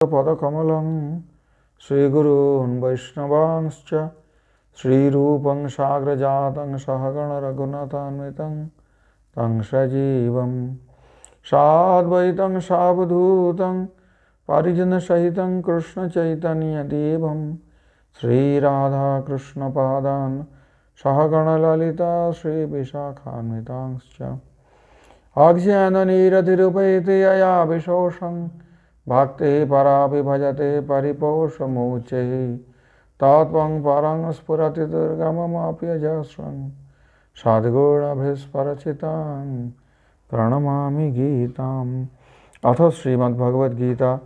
पदकमलं श्रीगुरून् वैष्णवांश्च श्रीरूपं साग्रजातं सहगणरघुनाथान्वितं तं सजीवं साद्वैतं सावधूतं परिजनसहितं कृष्णचैतन्यदेवं श्रीराधाकृष्णपादान् सहगणललिता श्रीविशाखान्वितांश्च अज्ञाननिरतिरुपैति यया विशोषं भक्ति परा विभजते परिपोषमुच्चैः तत्त्वं परं स्फुरति दुर्गममप्यजस्रं सद्गुणभिस्परचितां प्रणमामि गीताम्। अथ श्रीमद्भगवद्गीता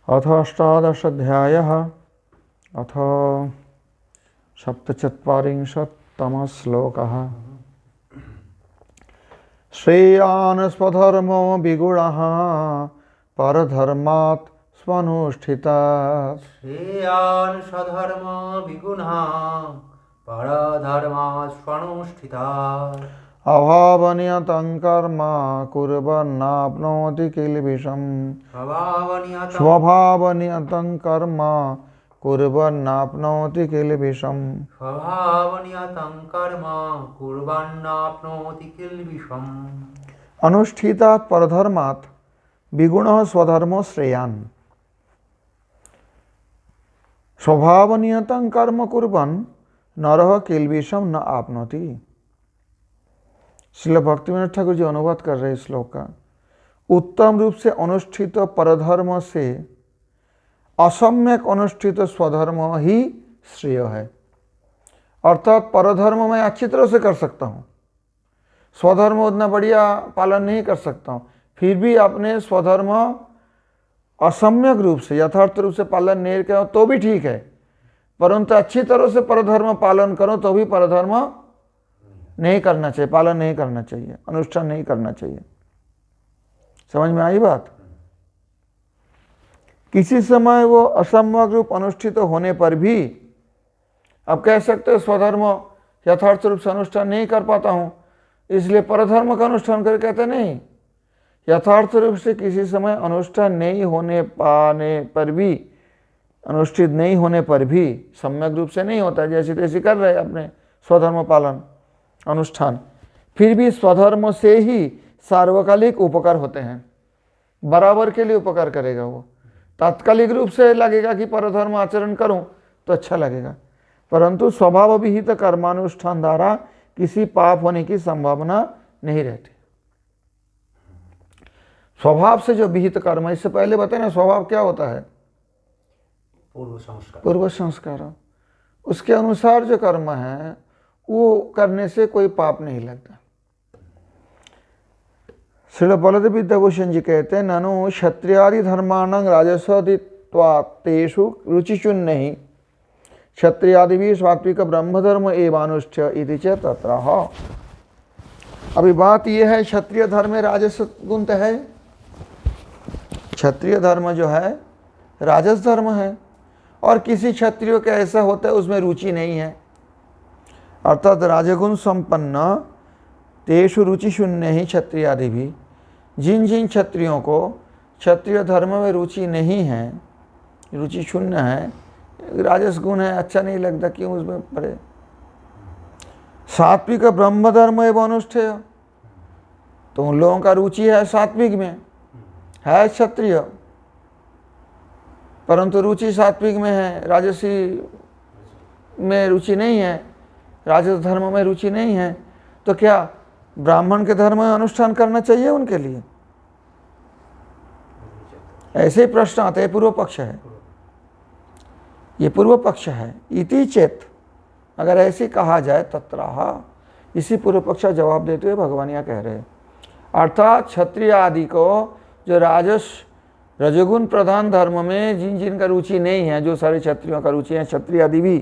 अथ अष्टादशाध्यायः अथ सप्तचत्वारिंशत्तमः श्लोकः। श्रेयान् स्वधर्मो विगुणः परधर्मात् स्वनुष्ठितात्। श्रेयान् स्वधर्मो विगुणः परधर्मात् स्वनुष्ठितात्। अभावनियतं कर्म कुर्वन्नाप्नोति किल्बिषम्। स्वभावनियतं कर्म कुर्वन्नाप्नोति किल्बिषम्। स्वभावनियतं कर्म कुर्वन्नाप्नोति किल्बिषम्। अनुष्ठितात् परधर्मात् विगुणः स्वधर्मो श्रेयान्। स्वभावनियतं कर्म कुर्वन् नरः किल्बिषम् न आपनोति। श्रील भक्तिविनोद ठाकुर जी अनुवाद कर रहे श्लोक का। उत्तम रूप से अनुष्ठित परधर्म से असम्यक अनुष्ठित स्वधर्म ही श्रेय है। अर्थात परधर्म मैं अच्छी तरह से कर सकता हूँ, स्वधर्म उतना बढ़िया पालन नहीं कर सकता हूँ, फिर भी अपने स्वधर्म असम्यक रूप से यथार्थ रूप से पालन नहीं करो तो भी ठीक है, परंतु अच्छी तरह से परधर्म पालन करो तो भी परधर्म नहीं करना चाहिए, पालन नहीं करना चाहिए, अनुष्ठान नहीं करना चाहिए। समझ में आई बात? किसी समय वो असम्यक रूप अनुष्ठित होने पर भी अब कह सकते हो स्वधर्म यथार्थ रूप से अनुष्ठान नहीं कर पाता हूं इसलिए परधर्म का अनुष्ठान कर, कहते नहीं। यथार्थ रूप से किसी समय अनुष्ठान नहीं होने पाने पर भी, अनुष्ठित नहीं होने पर भी, सम्यक रूप से नहीं होता, जैसे तैसे कर रहे अपने स्वधर्म पालन अनुष्ठान, फिर भी स्वधर्म से ही सार्वकालिक उपकार होते हैं, बराबर के लिए उपकार करेगा। वो तात्कालिक रूप से लगेगा कि परधर्म आचरण करूं तो अच्छा लगेगा, परंतु स्वभाव विहित कर्मानुष्ठान द्वारा किसी पाप होने की संभावना नहीं रहती। स्वभाव से जो विहित कर्म है, इससे पहले बताए ना स्वभाव क्या होता है? पूर्व संस्कार। उसके अनुसार जो कर्म है वो करने से कोई पाप नहीं लगता। श्रील बलदेव विद्याभूषण जी कहते हैं, ननु क्षत्रियादि धर्माणां राजस्वदित्वात्तेषु रुचिशून्य ही क्षत्रियादि सात्विक ब्रह्मधर्म एवानुष्ठ्य इति च तत्रह। अभी बात यह है, क्षत्रिय धर्म में राजस्व गुण है, क्षत्रिय धर्म जो है राजस धर्म है, और किसी क्षत्रिय का ऐसा होता है उसमें रुचि नहीं है, अर्थात राजगुण संपन्न तेषु रुचि शून्य ही क्षत्रियादि भी। जिन जिन क्षत्रियों को क्षत्रिय धर्म में रुचि नहीं है, रुचि शून्य है, राजस गुण है, अच्छा नहीं लगता, क्यों उसमें पड़े। सात्विक ब्रह्म धर्म एवं अनुष्ठेय, तो उन लोगों का रुचि है सात्विक में, है क्षत्रिय परंतु रुचि सात्विक में है, राजसी में रुचि नहीं है, राजस धर्म में रुचि नहीं है, तो क्या ब्राह्मण के धर्म में अनुष्ठान करना चाहिए उनके लिए? ऐसे ही प्रश्न आते हैं, पूर्व पक्ष है, ये पूर्व पक्ष है। इति चेत, अगर ऐसे कहा जाए तत्राह, इसी पूर्व पक्ष का जवाब देते हुए भगवान यहाँ कह रहे हैं, अर्थात क्षत्रिय आदि को जो राजस रजोगुण प्रधान धर्म में जिन जिन का रुचि नहीं है, जो सारे क्षत्रियों का रुचि है, क्षत्रिय आदि भी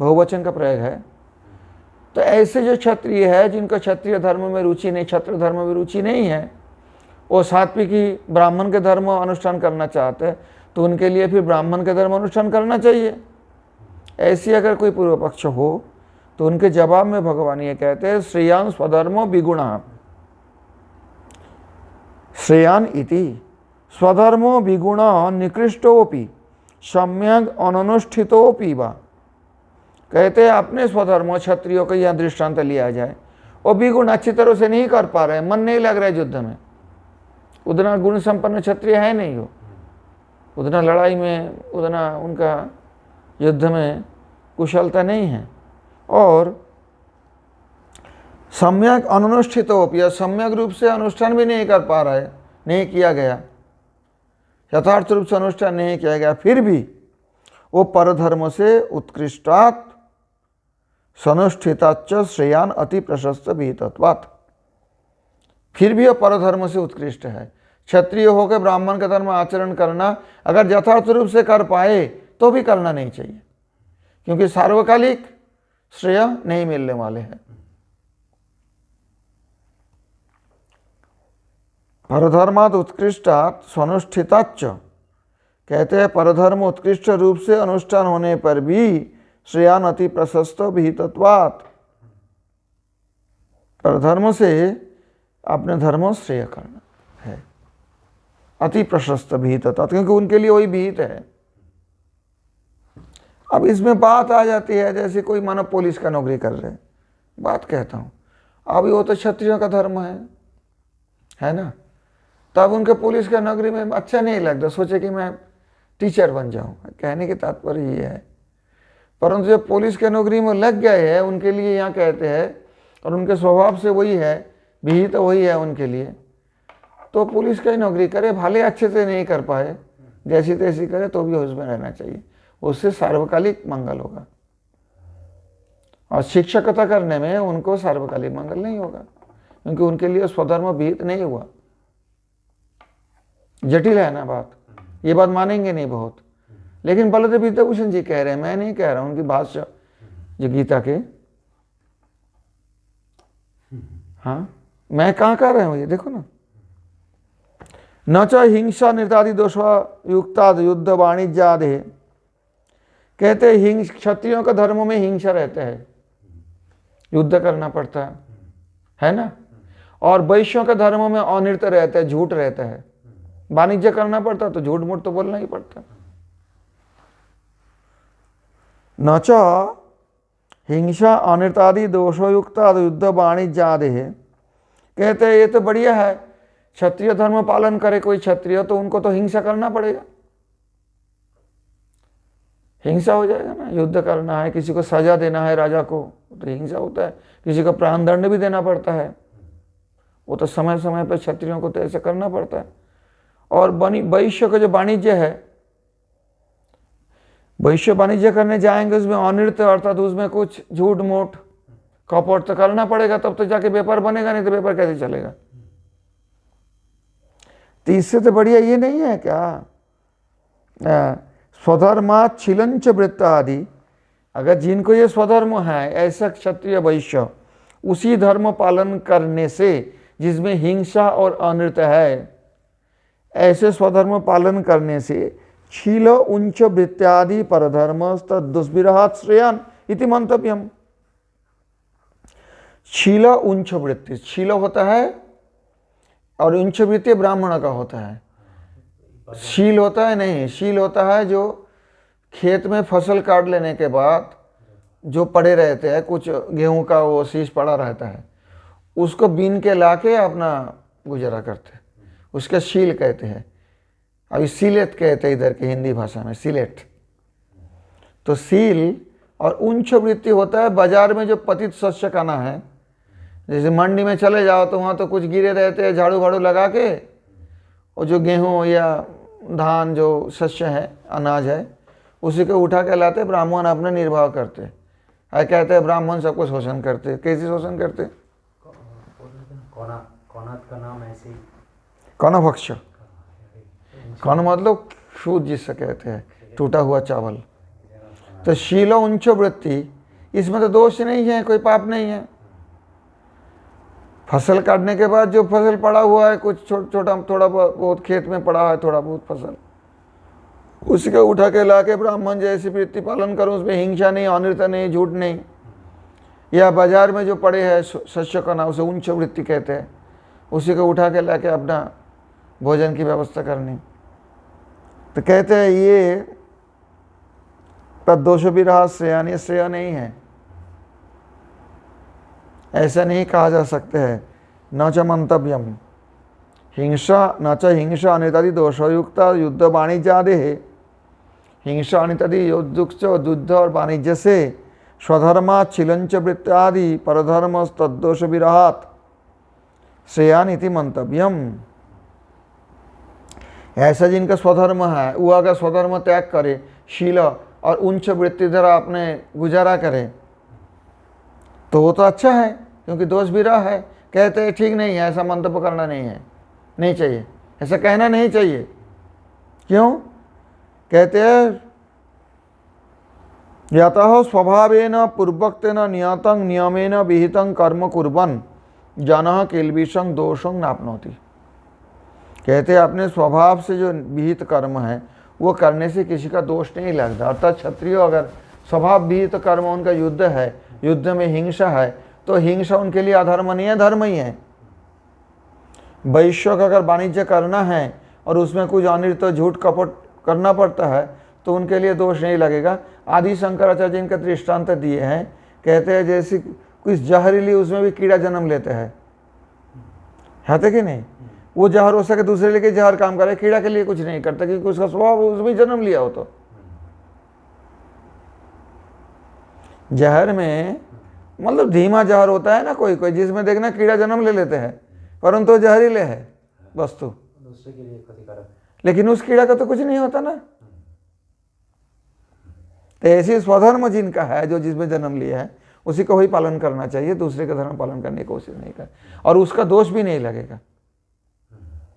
बहुवचन का प्रयोग है, तो ऐसे जो क्षत्रिय है जिनका क्षत्रिय धर्म में रुचि नहीं, क्षत्र धर्म में रुचि नहीं है, वो सात्विकी ब्राह्मण के धर्म अनुष्ठान करना चाहते हैं, तो उनके लिए फिर ब्राह्मण के धर्म अनुष्ठान करना चाहिए। ऐसी अगर कोई पूर्व पक्ष हो तो उनके जवाब में भगवान ये कहते हैं, श्रेयान स्वधर्मो विगुणः, श्रेयान इति स्वधर्मो विगुण निकृष्टोपि सम्यक अनुष्ठितोपि वा। कहते हैं अपने स्वधर्मों क्षत्रियों का यह दृष्टांत लिया जाए, वो विगुण अच्छी तरह से नहीं कर पा रहे, मन नहीं लग रहा है युद्ध में, उतना गुण संपन्न क्षत्रिय है नहीं हो, उतना लड़ाई में, उतना उनका युद्ध में कुशलता नहीं है, और सम्यक अनुष्ठितोपि, या सम्यक रूप से अनुष्ठान भी नहीं कर पा रहा है, नहीं किया गया, यथार्थ रूप से अनुष्ठान नहीं किया गया, फिर भी वो परधर्म से उत्कृष्टात् सनुष्ठिताच्च श्रेयान अति प्रशस्त विहितत्वात्, फिर भी वो परधर्म से उत्कृष्ट है। क्षत्रिय होकर ब्राह्मण का धर्म आचरण करना अगर यथार्थ रूप से कर पाए तो भी करना नहीं चाहिए, क्योंकि सार्वकालिक श्रेय नहीं मिलने वाले हैं। परधर्मात् उत्कृष्टात् स्वनुष्ठिताच्च, कहते हैं परधर्म उत्कृष्ट रूप से अनुष्ठान होने पर भी श्रेयान अति प्रशस्त विहितत्वात्, परधर्म से अपने धर्म श्रेय करना है, अति प्रशस्त विहितत्वात्, क्योंकि उनके लिए वही विहित है। अब इसमें बात आ जाती है, जैसे कोई मानो पुलिस का नौकरी कर रहे, बात कहता हूँ, अभी वो तो क्षत्रियों का धर्म है ना, तब उनके पुलिस का नौकरी में अच्छा नहीं लगता, सोचे कि मैं टीचर बन जाऊँ, कहने की तात्पर्य ये है। परंतु जब पुलिस के नौकरी में लग गए हैं, उनके लिए यहाँ कहते हैं, और उनके स्वभाव से वही है, विहित तो वही है उनके लिए, तो पुलिस का ही नौकरी करे, भले अच्छे से नहीं कर पाए, जैसी तैसी करे तो भी उसमें रहना चाहिए, उससे सार्वकालिक मंगल होगा। और शिक्षकता करने में उनको सार्वकालिक मंगल नहीं होगा, क्योंकि उनके लिए स्वधर्म विहित नहीं हुआ। जटिल है ना बात, ये बात मानेंगे नहीं बहुत, लेकिन बलदेव विद्याभूषण जी कह रहे हैं, मैं नहीं कह रहा हूं, उनकी भाष्य जो गीता के, हाँ मैं कहाँ कह रहा हूँ, ये देखो ना, न च हिंसा निर्तादि दोषा युक्ताद युद्ध वाणिज्यादे, कहते हैं क्षत्रियों का धर्मों में हिंसा रहता है, युद्ध करना पड़ता है ना, और वैश्यों का धर्मों में अनिर्त रहता है, झूठ रहता है, वाणिज्य करना पड़ता तो झूठ मूठ तो बोलना ही पड़ता। न च हिंसा अनिर्तादि दोषोयुक्ता युद्ध वाणिज्यादि, कहते हैं ये तो बढ़िया है, क्षत्रिय धर्म पालन करे कोई क्षत्रिय तो उनको तो हिंसा करना पड़ेगा, हिंसा हो जाएगा ना, युद्ध करना है, किसी को सजा देना है राजा को तो हिंसा होता है, किसी को प्राण दंड भी देना पड़ता है, वो तो समय समय पर क्षत्रियों को तो ऐसा करना पड़ता है। और वैश्य का जो वाणिज्य है, वैश्य वाणिज्य करने जाएंगे, उसमें अनिर्त अर्थात उसमें कुछ झूठ मूठ कपट तो करना पड़ेगा, तब तो जाके व्यापार बनेगा, नहीं तो व्यापार कैसे चलेगा। तो इससे तो बढ़िया ये नहीं है क्या, स्वधर्मात् छिलंच वृत्त आदि, अगर जिनको ये स्वधर्म है, ऐसा क्षत्रिय वैश्य उसी धर्म पालन करने से जिसमें हिंसा और अनिर्त है, ऐसे स्वधर्म पालन करने से छील उंच वृत्त्यादि परधर्म दुष्विरहात् श्रेयान इति मंतव्यम। छील उंच वृत्ति, छील होता है और उंच वृत्ति ब्राह्मण का होता है, शील होता है नहीं, शील होता है जो खेत में फसल काट लेने के बाद जो पड़े रहते हैं, कुछ गेहूं का वो शीश पड़ा रहता है, उसको बीन के लाके अपना गुजारा करते हैं, उसके शील कहते हैं। अभी सीलेट कहते हैं इधर की हिंदी भाषा में, सीलेट। तो सील और उंच वृत्ति होता है बाजार में जो पतित शस्य खाना है, जैसे मंडी में चले जाओ तो वहाँ तो कुछ गिरे रहते हैं, झाड़ू भाड़ू लगा के, और जो गेहूँ या धान जो शस्य है, अनाज है, उसी को उठा के लाते, ब्राह्मण अपना निर्वाह करते। कहते हैं ब्राह्मण सबको शोषण करते, कैसे शोषण करते? कौनात का नाम ऐसे ही, कौनभक्ष, कौन मतलब सूद जिससे कहते हैं, टूटा हुआ चावल। तो शीलो उंच वृत्ति, इसमें तो दोष नहीं है, कोई पाप नहीं है। फसल काटने के बाद जो फसल पड़ा हुआ है, कुछ छोटा थोड़ा बहुत खेत में पड़ा है, थोड़ा बहुत फसल, उसको उठा के ला के ब्राह्मण जैसी वृत्ति पालन करो, उसमें हिंसा नहीं, अनिर्त नहीं, झूठ नहीं। या बाजार में जो पड़े हैं शस्य का नाम, उसे उंच वृत्ति कहते हैं, उसी को उठा के ला के अपना भोजन की व्यवस्था करनी। तो कहते हैं ये तद्दोष विरह श्रेयानी श्रेय नहीं है, ऐसा नहीं कहा जा सकता है। न च मंतव्यम हिंसा न च हिंसा अनितदि दोषयुक्त युद्ध वाणिज्यादि है। हिंसा अनितदि युद्ध और वाणिज्य से स्वधर्मा छिलंच वृत्त्यादि परधर्म तद्दोष विरहात श्रेयान इति मंतव्यम। ऐसा जिनका स्वधर्म है वो अगर स्वधर्म त्याग करे, शील और उच्च वृत्ति द्वारा अपने गुजारा करे तो वो तो अच्छा है, क्योंकि दोष विरह है। कहते हैं ठीक नहीं है, ऐसा मंतव्य करना नहीं है, नहीं चाहिए, ऐसा कहना नहीं चाहिए। क्यों? कहते हैं यतः स्वभावेन पूर्वोक्तेन नियतं नियमेन विहितं कर्म कुर्वन् जनः किल्बिषं दोषं नाप्नोति। कहते हैं अपने स्वभाव से जो विहित कर्म है वो करने से किसी का दोष नहीं लगता। अर्थात क्षत्रिय अगर स्वभाव विहित कर्म उनका युद्ध है, युद्ध में हिंसा है, तो हिंसा उनके लिए अधर्म नहीं है, धर्म ही है। वैश्य का अगर वाणिज्य करना है और उसमें कुछ अनित झूठ कपट करना पड़ता है तो उनके लिए दोष नहीं लगेगा। आदि शंकराचार्य जिनका दृष्टांत दिए हैं, कहते हैं जैसे कुछ जहरीली उसमें भी कीड़ा जन्म लेते हैं, है कि नहीं? वो जहर हो सके दूसरे लेके जहर काम करे, कीड़ा के लिए कुछ नहीं करता क्योंकि उसका स्वभाव उसमें जन्म लिया हो। तो जहर में मतलब धीमा जहर होता है ना कोई कोई, जिसमें देखना कीड़ा जन्म ले लेते हैं, परंतु जहरीले है वस्तु, दूसरे के लिए क्षतिकारक, लेकिन उस कीड़ा का तो कुछ नहीं होता ना। तो ऐसी स्वधर्म जिनका है, जो जिसमें जन्म लिया है, उसी को ही पालन करना चाहिए, दूसरे का धर्म पालन करने की कोशिश नहीं कर, और उसका दोष भी नहीं लगेगा।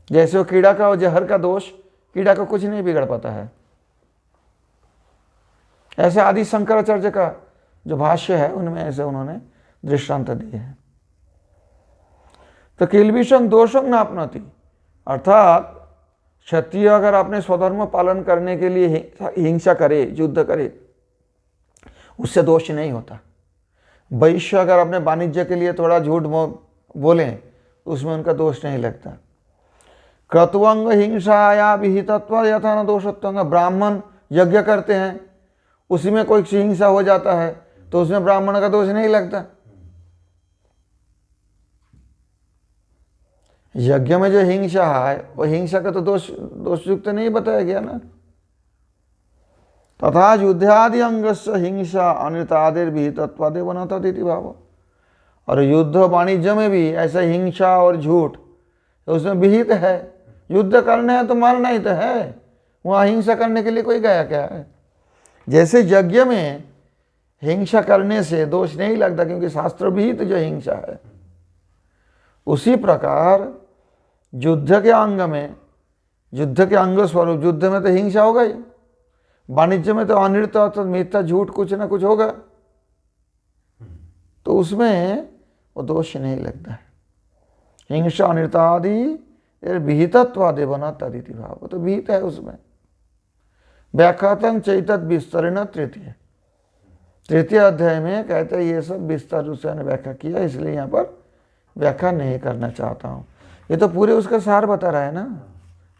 जैसे वो कीड़ा का और जहर का दोष, कीड़ा का कुछ नहीं बिगड़ पाता है। ऐसे आदि शंकराचार्य का जो भाष्य है उनमें ऐसे उन्होंने दृष्टांत दिए हैं। तो किल्बिषं दोषं नाप्नोति, अर्थात क्षत्रिय अगर अपने स्वधर्म पालन करने के लिए हिंसा करे, युद्ध करे, उससे दोष नहीं होता। वैश्य अगर अपने वाणिज्य के लिए थोड़ा झूठ बोले उसमें उनका दोष नहीं लगता। क्रतुअंग हिंसाया विहितत्व यथा न दोषत्व, ब्राह्मण यज्ञ करते हैं उसी में कोई हिंसा हो जाता है तो उसमें ब्राह्मण का दोष नहीं लगता। यज्ञ में जो हिंसा है वो हिंसा का तो दोषयुक्त नहीं बताया गया ना। तथा युद्धादि अंगस्य हिंसा अनृतादिर विहितत्वादेव न तदिति भाव। और युद्ध वाणिज्य में भी ऐसा हिंसा और झूठ तो उसमें विहित है। युद्ध करना है तो मारना ही तो है, वहाँ हिंसा करने के लिए कोई गया क्या है? जैसे यज्ञ में हिंसा करने से दोष नहीं लगता क्योंकि शास्त्र विहित जो हिंसा है, उसी प्रकार युद्ध के अंग में, युद्ध के अंग स्वरूप युद्ध में तो हिंसा होगा ही, वाणिज्य में तो अनृत अर्थात मिथ्या झूठ कुछ ना कुछ होगा, तो उसमें वो दोष नहीं लगता है। हिंसा अनृतादि विहितत्वादेव न तदिति भाव, तो विहित है उसमें। व्याख्यातं चैतत विस्तरेण तृतीय अध्याय में कहते हैं ये सब विस्तार रूप से व्याख्या किया, इसलिए यहाँ पर व्याख्या नहीं करना चाहता हूँ। ये तो पूरे उसका सार बता रहा है ना,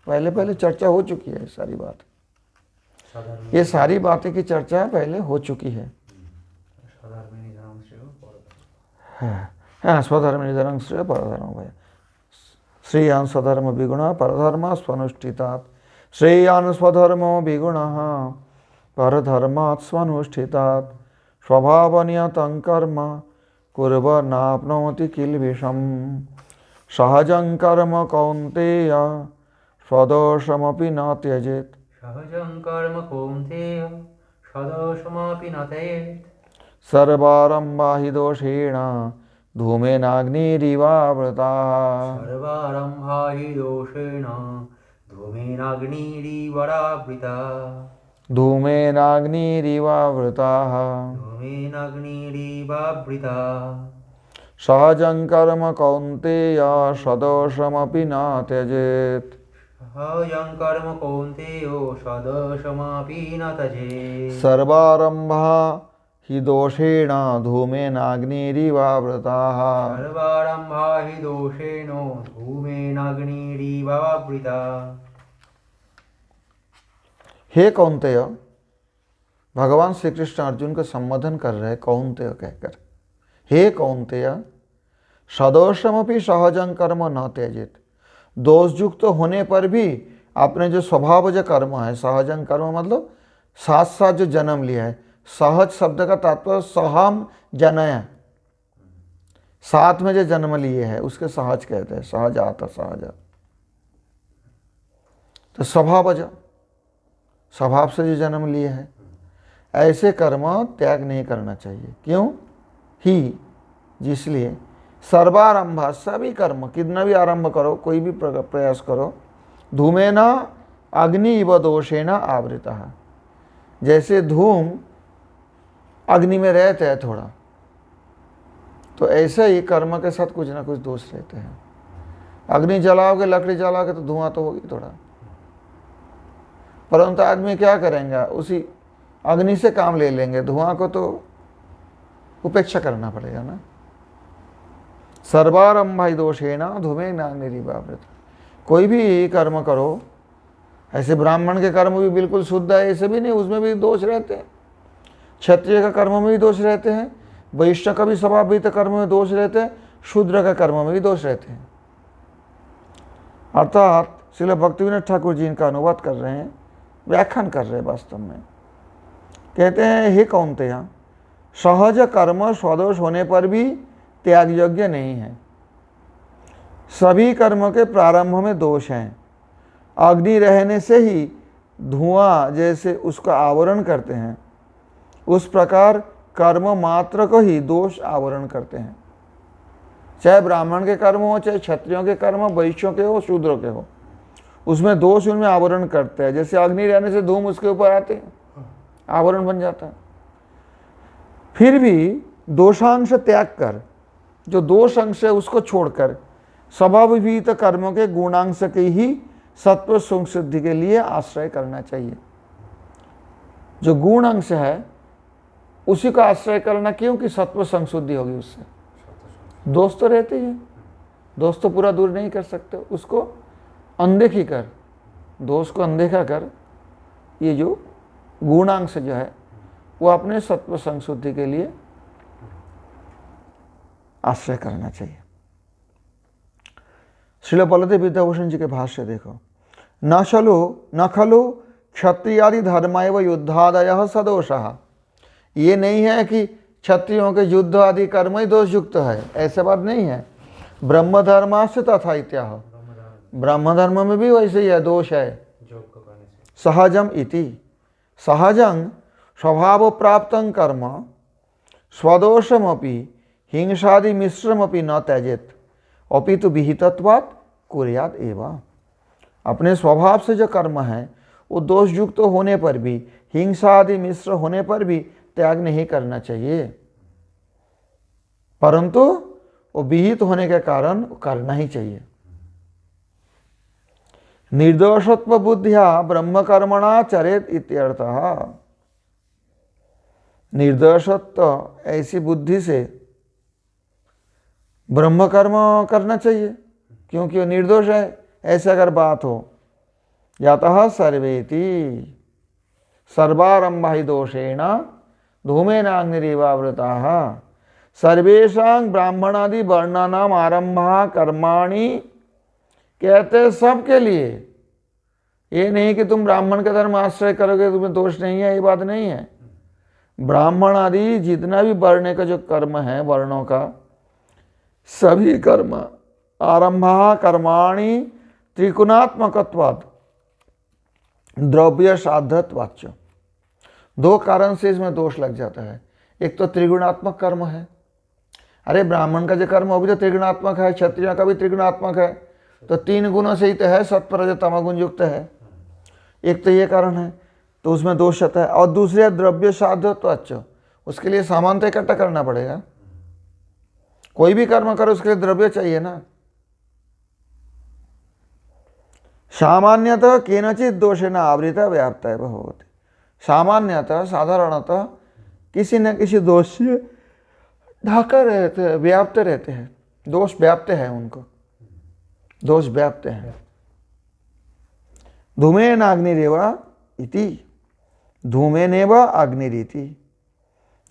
पहले चर्चा हो चुकी है सारी बात, ये सारी बातें की चर्चा पहले हो चुकी है। हाँ, स्वधर्म निधनं श्रेय परधर्म भय, श्रेयान् स्वधर्म विगुणः परधर्म स्वनुष्ठितात्, श्रेयान् स्वधर्मो विगुणः परधर्मात् स्वनुष्ठितात्, स्वभावनियतं कर्म कुर्वन्नाप्नोति किल्बिषम्, सहजं कर्म कौन्तेय स्वदोषमपि न त्यजेत्। सहजं कर्म कौन्तेय सदोषमपि न त्यजेत्। सर्वारम्भा हि दोषेण धूमेनाग्निरिवावृताः। सर्वारम्भा हि दोषेण धूमेनाग्निरिवावृताः। धूमेनाग्निरिवावृताः। धूमेनाग्निरिवावृताः। सहजं कर्म कौन्तेय सदोषमपि न त्यजेत्। सहजं कर्म कौन्तेय सदोषमपि न त्यजेत्। सर्वारम्भा हि दोषेण धूमेनाग्निरिवावृताः। सर्वारम्भा हि दोषेण धूमेनाग्निरिवावृताः। हे कौन्तेय, भगवान श्री कृष्ण अर्जुन को संबोधन कर रहे कौन्तेय कहकर, हे कौन्तेय सदोषमपि सहजं कर्म न त्यजेत। दोषयुक्त होने पर भी आपने जो स्वभावज कर्म है, सहजं कर्म मतलब साथ साथ जो जन्म लिया है। सहज शब्द का तात्पर्य सहम जनय, साथ में जो जन्म लिए है उसके सहज कहते हैं, सहजात सहज। तो स्वभावज, स्वभाव से जो जन्म लिए है, ऐसे कर्म त्याग नहीं करना चाहिए। क्यों? ही, जिसलिए सर्वारंभ, सभी कर्म कितना भी आरंभ करो, कोई भी प्रयास करो, धूमेन अग्नि इव दोषेण आवृतः, जैसे धूम अग्नि में रहते हैं थोड़ा, तो ऐसे ही कर्म के साथ कुछ ना कुछ दोष रहते हैं। अग्नि जलाओगे, लकड़ी जलाओगे तो धुआं तो होगी थोड़ा, परंतु आदमी क्या करेंगे, उसी अग्नि से काम ले लेंगे, धुआं को तो उपेक्षा करना पड़ेगा ना। सर्वारंभ दोषेण धूमेन अग्निरिवावृत। कोई भी कर्म करो, ऐसे ब्राह्मण के कर्म भी बिल्कुल शुद्ध है ऐसे भी नहीं, उसमें भी दोष रहते हैं। क्षत्रिय का कर्म में भी दोष रहते हैं, वैश्य का भी स्वभावविहित कर्म में दोष रहते हैं, शूद्र का कर्म में भी दोष रहते हैं। अर्थात श्रील भक्तिविनोद ठाकुर जी इनका अनुवाद कर रहे हैं, व्याख्यान कर रहे हैं वास्तव में। कहते हैं, हे कौन्तेय, सहज कर्म स्वदोष होने पर भी त्याग योग्य नहीं है। सभी कर्म के प्रारंभ में दोष हैं। अग्नि रहने से ही धुआं जैसे उसका आवरण करते हैं, उस प्रकार कर्म मात्र को ही दोष आवरण करते हैं। चाहे ब्राह्मण के कर्म हो, चाहे क्षत्रियों के कर्म, वैश्यों के हो, शूद्रों के हो, उसमें दोष उनमें आवरण करते हैं। जैसे अग्नि रहने से धूम उसके ऊपर आते हैं, आवरण बन जाता है। फिर भी दोषांश त्याग कर, जो दोष अंश है उसको छोड़कर स्वभावविहित कर्मों के गुणांश के ही सत्व संशुद्धि के लिए आश्रय करना चाहिए। जो गुण अंश है उसी का आश्रय करना, क्योंकि सत्व संशुद्धि होगी उससे। दोष तो रहते ही है, दोष तो पूरा दूर नहीं कर सकते, उसको अनदेखी कर, दोष को अनदेखा कर, ये जो गुणांश जो है वो अपने सत्व संशुद्धि के लिए आश्रय करना चाहिए। श्रील बलदेव विद्याभूषण जी के भाष्य देखो, न खलु क्षत्रियादि धर्माय युद्धादयः सदोषः। ये नहीं है कि क्षत्रियों के युद्ध आदि कर्म ही दोष युक्त है, ऐसे बात नहीं है। ब्रह्म धर्मास्य तथा इत्याह, ब्रह्म धर्म में भी वैसे ही है, दोष है। सहजम इति, सहजं स्वभाव प्राप्तं कर्म स्वदोषमपि हिंसादि मिश्रमपि न त्यजेत अपितु विहितत्वात् कुर्यात् एव। अपने स्वभाव से जो कर्म है वो दोष युक्त होने पर भी, हिंसा आदि मिश्र होने पर भी त्याग नहीं करना चाहिए, परंतु वो विहित होने के कारण करना ही चाहिए। निर्दोषत्व बुद्धिया ब्रह्म कर्मणा चरेत इत्यर्थः। निर्दोषत्व ऐसी बुद्धि से ब्रह्म कर्म करना चाहिए, क्योंकि वो निर्दोष है, ऐसे अगर बात हो। यतः सर्वेति सर्वारंभ ही दोषेण धूमेन अग्निरिवावृताः। सर्वेषां ब्राह्मणादि वर्णानाम आरंभः कर्माणि, कहते सबके लिए। ये नहीं कि तुम ब्राह्मण का धर्म आश्रय करोगे तुम्हें दोष नहीं है, ये बात नहीं है। ब्राह्मण आदि जितना भी वर्ण का जो कर्म है, वर्णों का सभी कर्म आरंभः कर्माणि त्रिगुणात्मकत्वात् द्रव्य साधत्वाच्च। दो कारण से इसमें दोष लग जाता है। एक तो त्रिगुणात्मक कर्म है, अरे ब्राह्मण का जो कर्म वो भी तो त्रिगुणात्मक है, क्षत्रिय का भी त्रिगुणात्मक है, तो तीन गुणों से ही तो है, सत्व रज तम गुण युक्त है। एक तो ये कारण है, तो उसमें दोष आता है। और दूसरे द्रव्य साधत्वाच्च, उसके लिए सामान तो इकट्ठा करना पड़ेगा। कोई भी कर्म करो उसके लिए द्रव्य चाहिए ना। सामान्यतः केनचित दोषेण आवृता व्याप्त है भवति। सामान्यतः साधारणतः किसी न किसी दोष से ढाका रहते हैं, व्याप्त रहते हैं, दोष व्याप्त है, उनको दोष व्याप्त हैं। धूमेन अग्निरेव इति धूमेनेव अग्निरीति,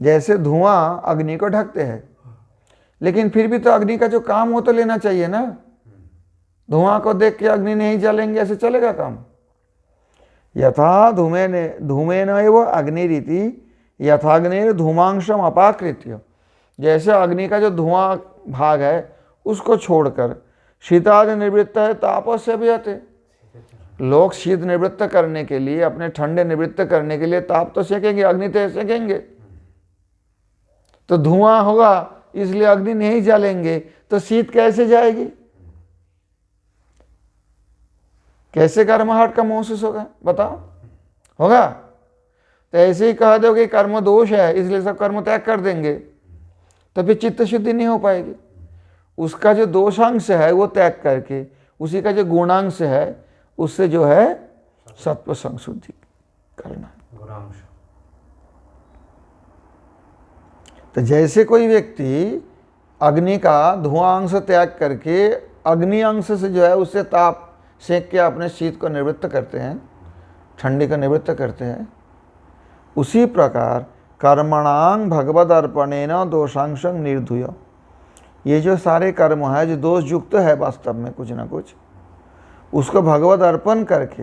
जैसे धुआं अग्नि को ढकते हैं, लेकिन फिर भी तो अग्नि का जो काम हो तो लेना चाहिए ना। धुआं को देख के अग्नि नहीं जलेंगे, ऐसे चलेगा काम? यथा धूमेन एव अग्निरीति यथाग्निर धूमांशम अपाकृत्य, जैसे अग्नि का जो धुआं भाग है उसको छोड़कर शीतादि निवृत्त है तापस्य भी आते। लोग शीत निवृत्त करने के लिए, अपने ठंडे निवृत्त करने के लिए ताप तो सेकेंगे, अग्नि तो सेकेंगे। तो धुआं होगा इसलिए अग्नि नहीं जलेंगे, तो शीत कैसे जाएगी? कैसे कर्महट का महसूस होगा बताओ? होगा? तो ऐसे ही कह दो कि कर्म दोष है इसलिए सब कर्म त्याग कर देंगे, तो फिर चित्त शुद्धि नहीं हो पाएगी। उसका जो दोषांश है वो त्याग करके उसी का जो गुणांश है उससे जो है सत्व संशुद्धि करना। तो जैसे कोई व्यक्ति अग्नि का धुआं अंश त्याग करके अग्नि अंश से जो है उससे ताप सेक के अपने शीत को निवृत्त करते हैं, ठंडी को निवृत्त करते हैं, उसी प्रकार कर्मणांग भगवद अर्पणेन दोषांशं निर्धूय, ये जो सारे कर्म है जो दोष युक्त है वास्तव में कुछ ना कुछ, उसको भगवद अर्पण करके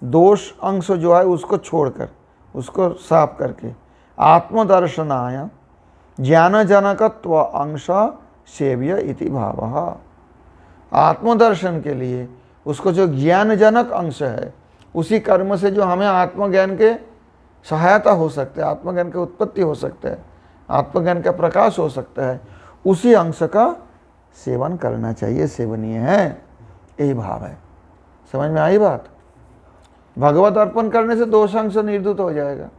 दोष अंश जो है उसको छोड़कर उसको साफ करके आत्मदर्शनाय ज्ञानजनकत्व अंश सेव्य इति भावः, आत्मदर्शन के लिए उसको जो ज्ञानजनक अंश है उसी कर्म से जो हमें आत्मज्ञान के सहायता हो सकता है, आत्मज्ञान की उत्पत्ति हो सकता है, आत्मज्ञान का प्रकाश हो सकता है, उसी अंश का सेवन करना चाहिए, सेवनीय है, यही भाव है। समझ में आई बात? भगवत अर्पण करने से दोषांश निर्धूत हो जाएगा।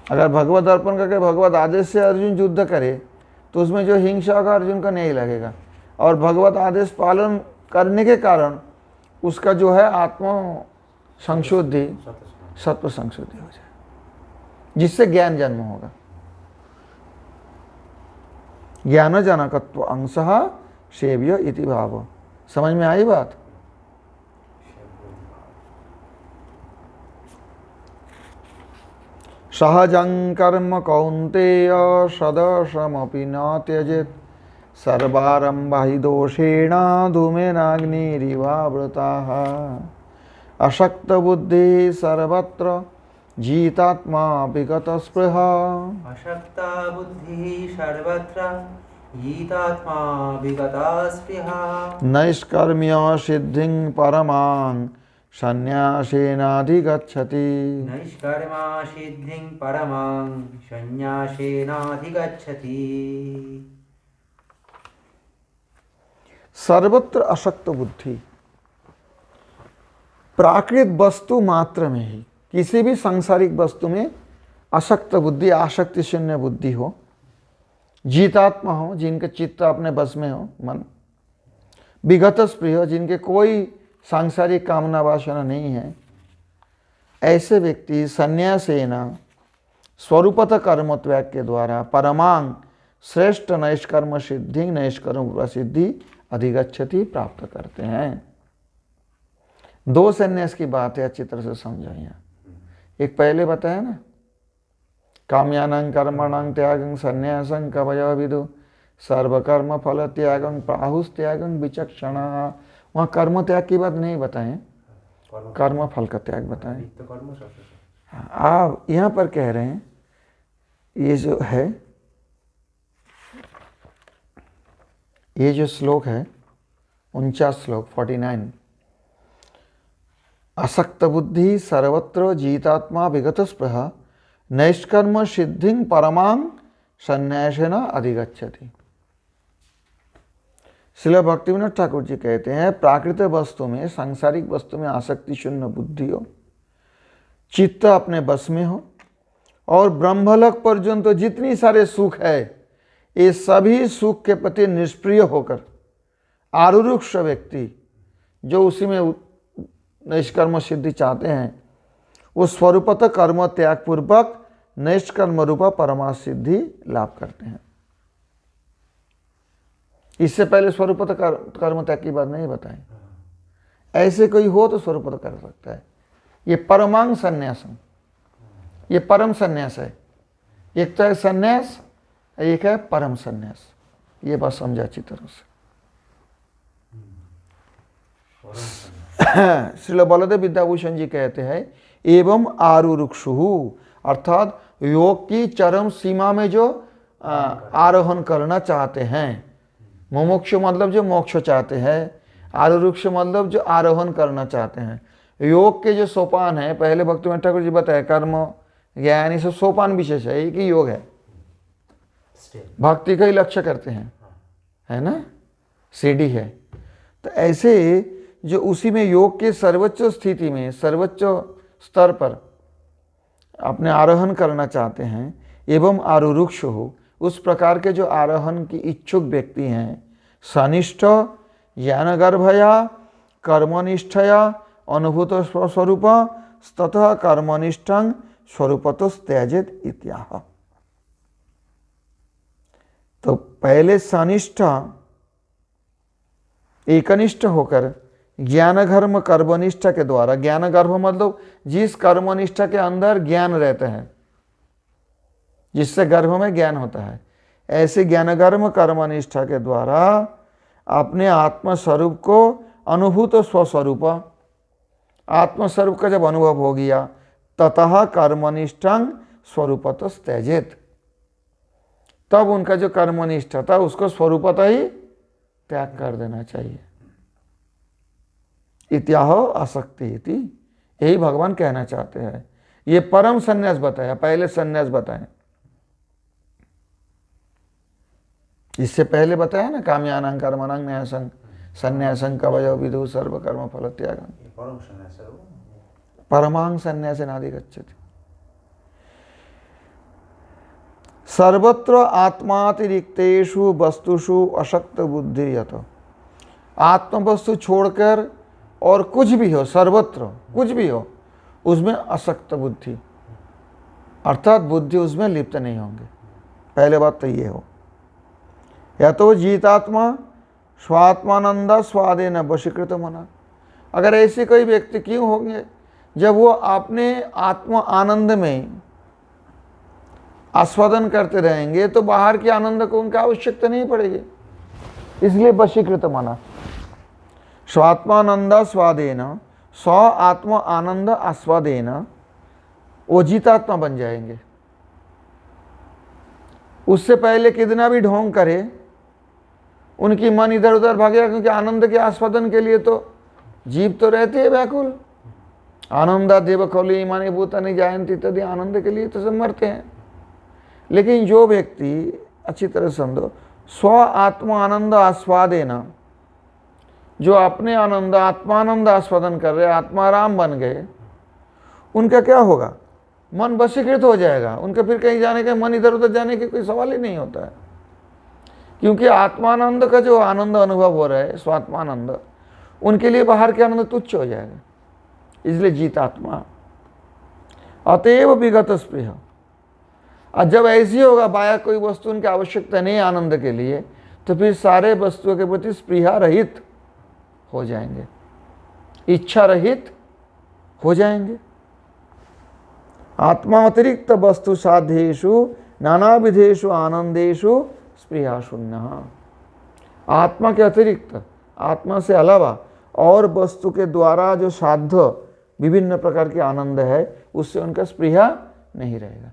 अगर भगवत अर्पण करके भगवत आदेश से अर्जुन युद्ध करे तो उसमें जो हिंसा होगा अर्जुन का नहीं लगेगा, और भगवत आदेश पालन करने के कारण उसका जो है आत्म संशुद्धि, सत्व संशुद्धि हो जाए, जिससे ज्ञान जन्म होगा। ज्ञान जनकत्व अंशः सेव्य इति भाव। समझ में आई बात? सहजं कर्म कौन्तेय सदशमपि न त्यजेत् सर्वारम्भा हि दोषेण धूमेनाग्निरिवावृताः अशक्तबुद्धिः सर्वत्र जितात्मा विगतस्पृहा। अशक्ता बुद्धिः सर्वत्र जितात्मा विगतस्पृहा। नैष्कर्म्य सिद्धिं परमां संन्यासेनाधिगच्छति। नैष्कर्मा सिद्धिं परमां संन्यासेनाधिगच्छति। सर्वत्र अशक्त बुद्धि, प्राकृत वस्तु मात्र में ही, किसी भी सांसारिक वस्तु में अशक्त बुद्धि, आसक्ति शून्य बुद्धि हो, जीतात्मा हो, जिनके चित्त अपने बस में हो, मन विगत स्प्रिय हो, जिनके कोई सांसारिक कामना वासना नहीं है, ऐसे व्यक्ति संन्यासेना स्वरूपतः कर्म त्याग के द्वारा परमांग श्रेष्ठ नैष्कर्म सिद्धि, नैष्कर्म प्रसिद्धि अधिगच्छति प्राप्त करते हैं। दो संन्यास की बात है, अच्छी तरह से समझो। यहाँ एक पहले बताया ना, काम्यानं कर्मणां त्यागं संन्यासं कवयो विदु सर्वकर्म फल त्यागं प्राहुस त्यागं विचक्षणा। वहाँ कर्म त्याग की बात नहीं बताएं, कर्म फल का त्याग बताएं। आप यहाँ पर कह रहे हैं, ये जो है, ये जो श्लोक है 49 श्लोक 49, असक्त बुद्धि सर्वत्र जीतात्मा विगत स्पृहा नैष्कर्म सिद्धिं परमां संन्यासेन अधिगच्छति। श्रील भक्तिविनोद ठाकुर जी कहते हैं, प्राकृतिक वस्तु में, सांसारिक वस्तु में आसक्ति शून्य बुद्धि हो, चित्त अपने बस में हो, और ब्रह्मलोक पर्यंत तो जितनी सारे सुख है, ये सभी सुख के प्रति निष्प्रिय होकर आरुरुक्ष व्यक्ति जो उसी में नैष्कर्म सिद्धि चाहते हैं, वो स्वरूपतः कर्म त्याग पूर्वक नैष्कर्म रूपा परमा सिद्धि लाभ करते हैं। इससे पहले स्वरूपतः कर्म त्याग की बात नहीं बताई। ऐसे कोई हो तो स्वरूपतः कर सकता है। ये परमांग संन्यासम, ये परम संन्यास है। एक तो है संन्यास, एक है परम संन्यास। ये बात समझा अच्छी तरह से। श्रील बलदेव विद्याभूषण जी कहते हैं एवं आरुरुक्षु, अर्थात योग की चरम सीमा में जो आरोहण करना चाहते हैं। मुमुक्षु मतलब जो मोक्ष चाहते हैं, आरुरुक्ष मतलब जो आरोहण करना चाहते हैं। योग के जो सोपान है, पहले भक्तिविनोद ठाकुर जी बताए कर्म ज्ञान, ये सब सोपान विशेष है, एक ही योग है। भक्ति का ही लक्ष्य करते हैं, है ना, सीढ़ी है। तो ऐसे जो उसी में योग के सर्वोच्च स्थिति में, सर्वोच्च स्तर पर अपने आरोहण करना चाहते हैं, एवं आरुरुक्ष हो, उस प्रकार के जो आरोहण की इच्छुक व्यक्ति हैं, सनिष्ठ ज्ञानगर्भया कर्मनिष्ठया अनुभूत स्वरूप ततः कर्मनिष्ठं स्वरूपतो त्यजेत इत्याह। तो पहले सनिष्ठ एकनिष्ठ होकर ज्ञानगर्भ कर्मनिष्ठा के द्वारा, ज्ञानगर्भ मतलब जिस कर्मनिष्ठा के अंदर ज्ञान रहते हैं, जिससे गर्भ में ज्ञान होता है, ऐसे ज्ञानगर्भ कर्मनिष्ठा के द्वारा अपने आत्मस्वरूप को अनुभूत स्वस्वरूप, आत्मस्वरूप का जब अनुभव हो गया, ततः कर्मनिष्ठं स्वरूपतः त्यजेत, तब उनका जो कर्मनिष्ठा था उसको स्वरूपतः ही त्याग कर देना चाहिए। इत्याह आसक्ति इति, यही भगवान कहना चाहते हैं। ये परम संन्यास बताया, पहले संन्यास बताएं। इससे पहले बताया ना, काम्यानां कर्मणां न्यासं संन्यासं कवयो विदुः सर्व कर्म फल त्यागं, परमां संन्यासेनाधिगच्छति। सर्वत्र आत्मातिरिक्तेषु वस्तुषु अशक्त बुद्धि यत, आत्म वस्तु छोड़कर और कुछ भी हो, सर्वत्र कुछ भी हो, उसमें असक्त बुद्धि, अर्थात बुद्धि उसमें लिप्त नहीं होंगे। पहले बात तो ये हो, या तो जीतात्मा स्वात्मानंद स्वादेन वशीकृत मना। अगर ऐसे कोई व्यक्ति क्यों होंगे, जब वो अपने आत्म आनंद में आस्वादन करते रहेंगे तो बाहर के आनंद को उनका आवश्यकता नहीं पड़ेगी, इसलिए वशीकृत मना। स्वात्मानंद स्वादेन, स्व आत्म आनंद आस्वादेन वो जीतात्मा बन जाएंगे। उससे पहले कितना भी ढोंग करे, उनकी मन इधर उधर भागेगा, क्योंकि आनंद के आस्वादन के लिए तो जीव तो रहती है व्याकुल। आनंदा देव खौली मानी भूतानि जायंती तदि, आनंद के लिए तो सब मरते हैं। लेकिन जो व्यक्ति अच्छी तरह समझो, स्व आत्म आनंद आस्वादेन, जो अपने आनंद आत्मानंद आस्वादन कर रहे, आत्माराम बन गए, उनका क्या होगा, मन वशीकृत हो जाएगा। उनका फिर कहीं जाने का, मन इधर उधर जाने की कोई सवाल ही नहीं होता है, क्योंकि आत्मानंद का जो आनंद अनुभव हो रहा है, स्वात्मानंद, उनके लिए बाहर के आनंद तुच्छ हो जाएगा। इसलिए जीतात्मा। अतएव विगत स्पृह, और जब ऐसी होगा बाया कोई वस्तु उनकी आवश्यकता नहीं आनंद के लिए, तो फिर सारे वस्तुओं के प्रति स्पृहा रहित हो जाएंगे, इच्छा रहित हो जाएंगे। आत्मा अतिरिक्त वस्तु साध्येषु नानाविधेषु आनंदेषु स्पृहा शून्य। आत्मा के अतिरिक्त, आत्मा से अलावा और वस्तु के द्वारा जो साध्य विभिन्न प्रकार के आनंद है, उससे उनका स्पृहा नहीं रहेगा,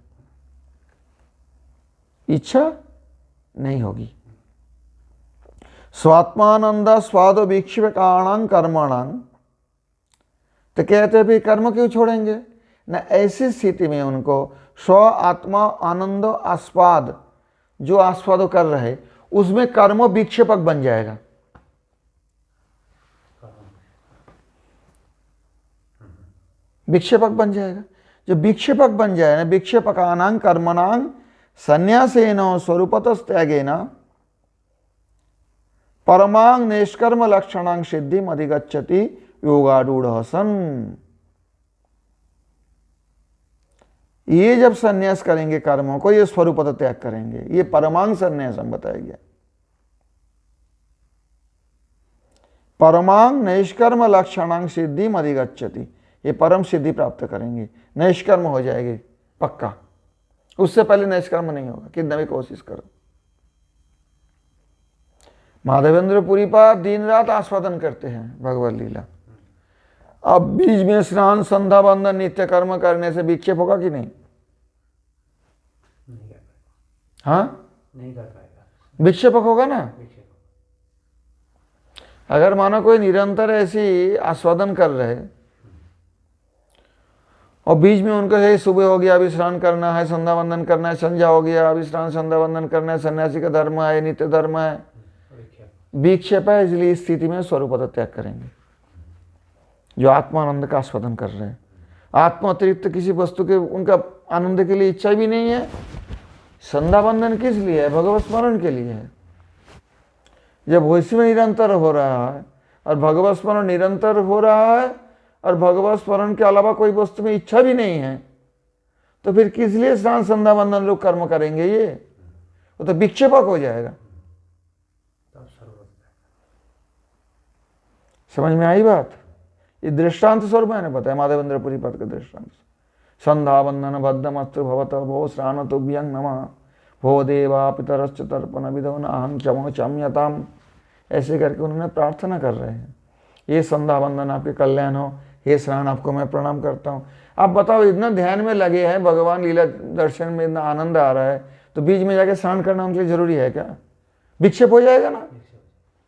इच्छा नहीं होगी। स्वात्मानंद स्वाद विक्षेपकाणां कर्मणां, तो कहते हैं भाई कर्म क्यों छोड़ेंगे न, ऐसी स्थिति में उनको स्व आत्मा आनंद आस्वाद, जो आस्वाद कर रहे, उसमें कर्म विक्षेपक बन जाएगा। विक्षेपक बन जाएगा। जो विक्षेपक बन जाए ना, विक्षेपकानां कर्मणां संन्यासेन स्वरूपतस्त्यागेन परमां निष्कर्म लक्षणां सिद्धिम अधिगच्छति योगारूढ़ सन्। ये जब संन्यास करेंगे कर्मों को, ये स्वरूपतः त्याग करेंगे, ये परमांग संन्यास हम बताया गया। परमांग निष्कर्म लक्षणां सिद्धिम अधिगच्छति, ये परम सिद्धि प्राप्त करेंगे, निष्कर्म हो जाएगी, पक्का। उससे पहले निष्कर्म नहीं होगा, कितना भी कोशिश करो। माधवेंद्र पुरी पाद दिन रात आस्वादन करते हैं भगवत लीला। अब बीच में स्नान, संध्या बंदन, नित्य कर्म करने से विक्षेप होगा कि नहीं? नहीं कर पाएगा। हाँ, नहीं कर पाएगा, विक्षेपक होगा ना। विक्षेप। अगर मानो कोई निरंतर ऐसी आस्वादन कर रहे और बीच में उनको है सुबह हो गया अभी स्नान करना है, संध्या वंदन करना है, संध्या हो गया अभी स्नान संध्या वंदन करना है, सन्यासी का धर्म है, नित्य धर्म है, विक्षेप है, इसलिए इस स्थिति में स्वरूपतः त्याग करेंगे। जो आत्मानंद का आस्वादन कर रहे हैं, आत्मा अतिरिक्त किसी वस्तु के उनका आनंद के लिए इच्छा भी नहीं है। संध्या वंदन किस लिए है? भगवत स्मरण के लिए है। जब वैसे में निरंतर हो रहा है और भगवत स्मरण निरंतर हो रहा है और भगवत स्मरण के अलावा कोई वस्तु में इच्छा भी नहीं है, तो फिर किस लिए स्नान संध्या वंदन लोग कर्म करेंगे? ये वो तो विक्षेपक हो जाएगा। समझ में आई बात? ये दृष्टांत स्वरूप मैंने बताया, माधवेंद्र पुरी पद का दृष्टांत। संध्या वंदन बद्धमस्तु भवत भो श्रान तुभ्यं नमः भो देवा पितरश्च तर्पण विधो न अहं क्षमो क्षम्यताम। ऐसे करके उन्होंने प्रार्थना कर रहे हैं, ये संध्या वंदन आपके कल्याण हो, हे स्नान आपको मैं प्रणाम करता हूँ। आप बताओ, इतना ध्यान में लगे हैं, भगवान लीला दर्शन में इतना आनंद आ रहा है, तो बीच में जाके स्नान करना उनके लिए जरूरी है क्या? विक्षेप हो जाएगा ना।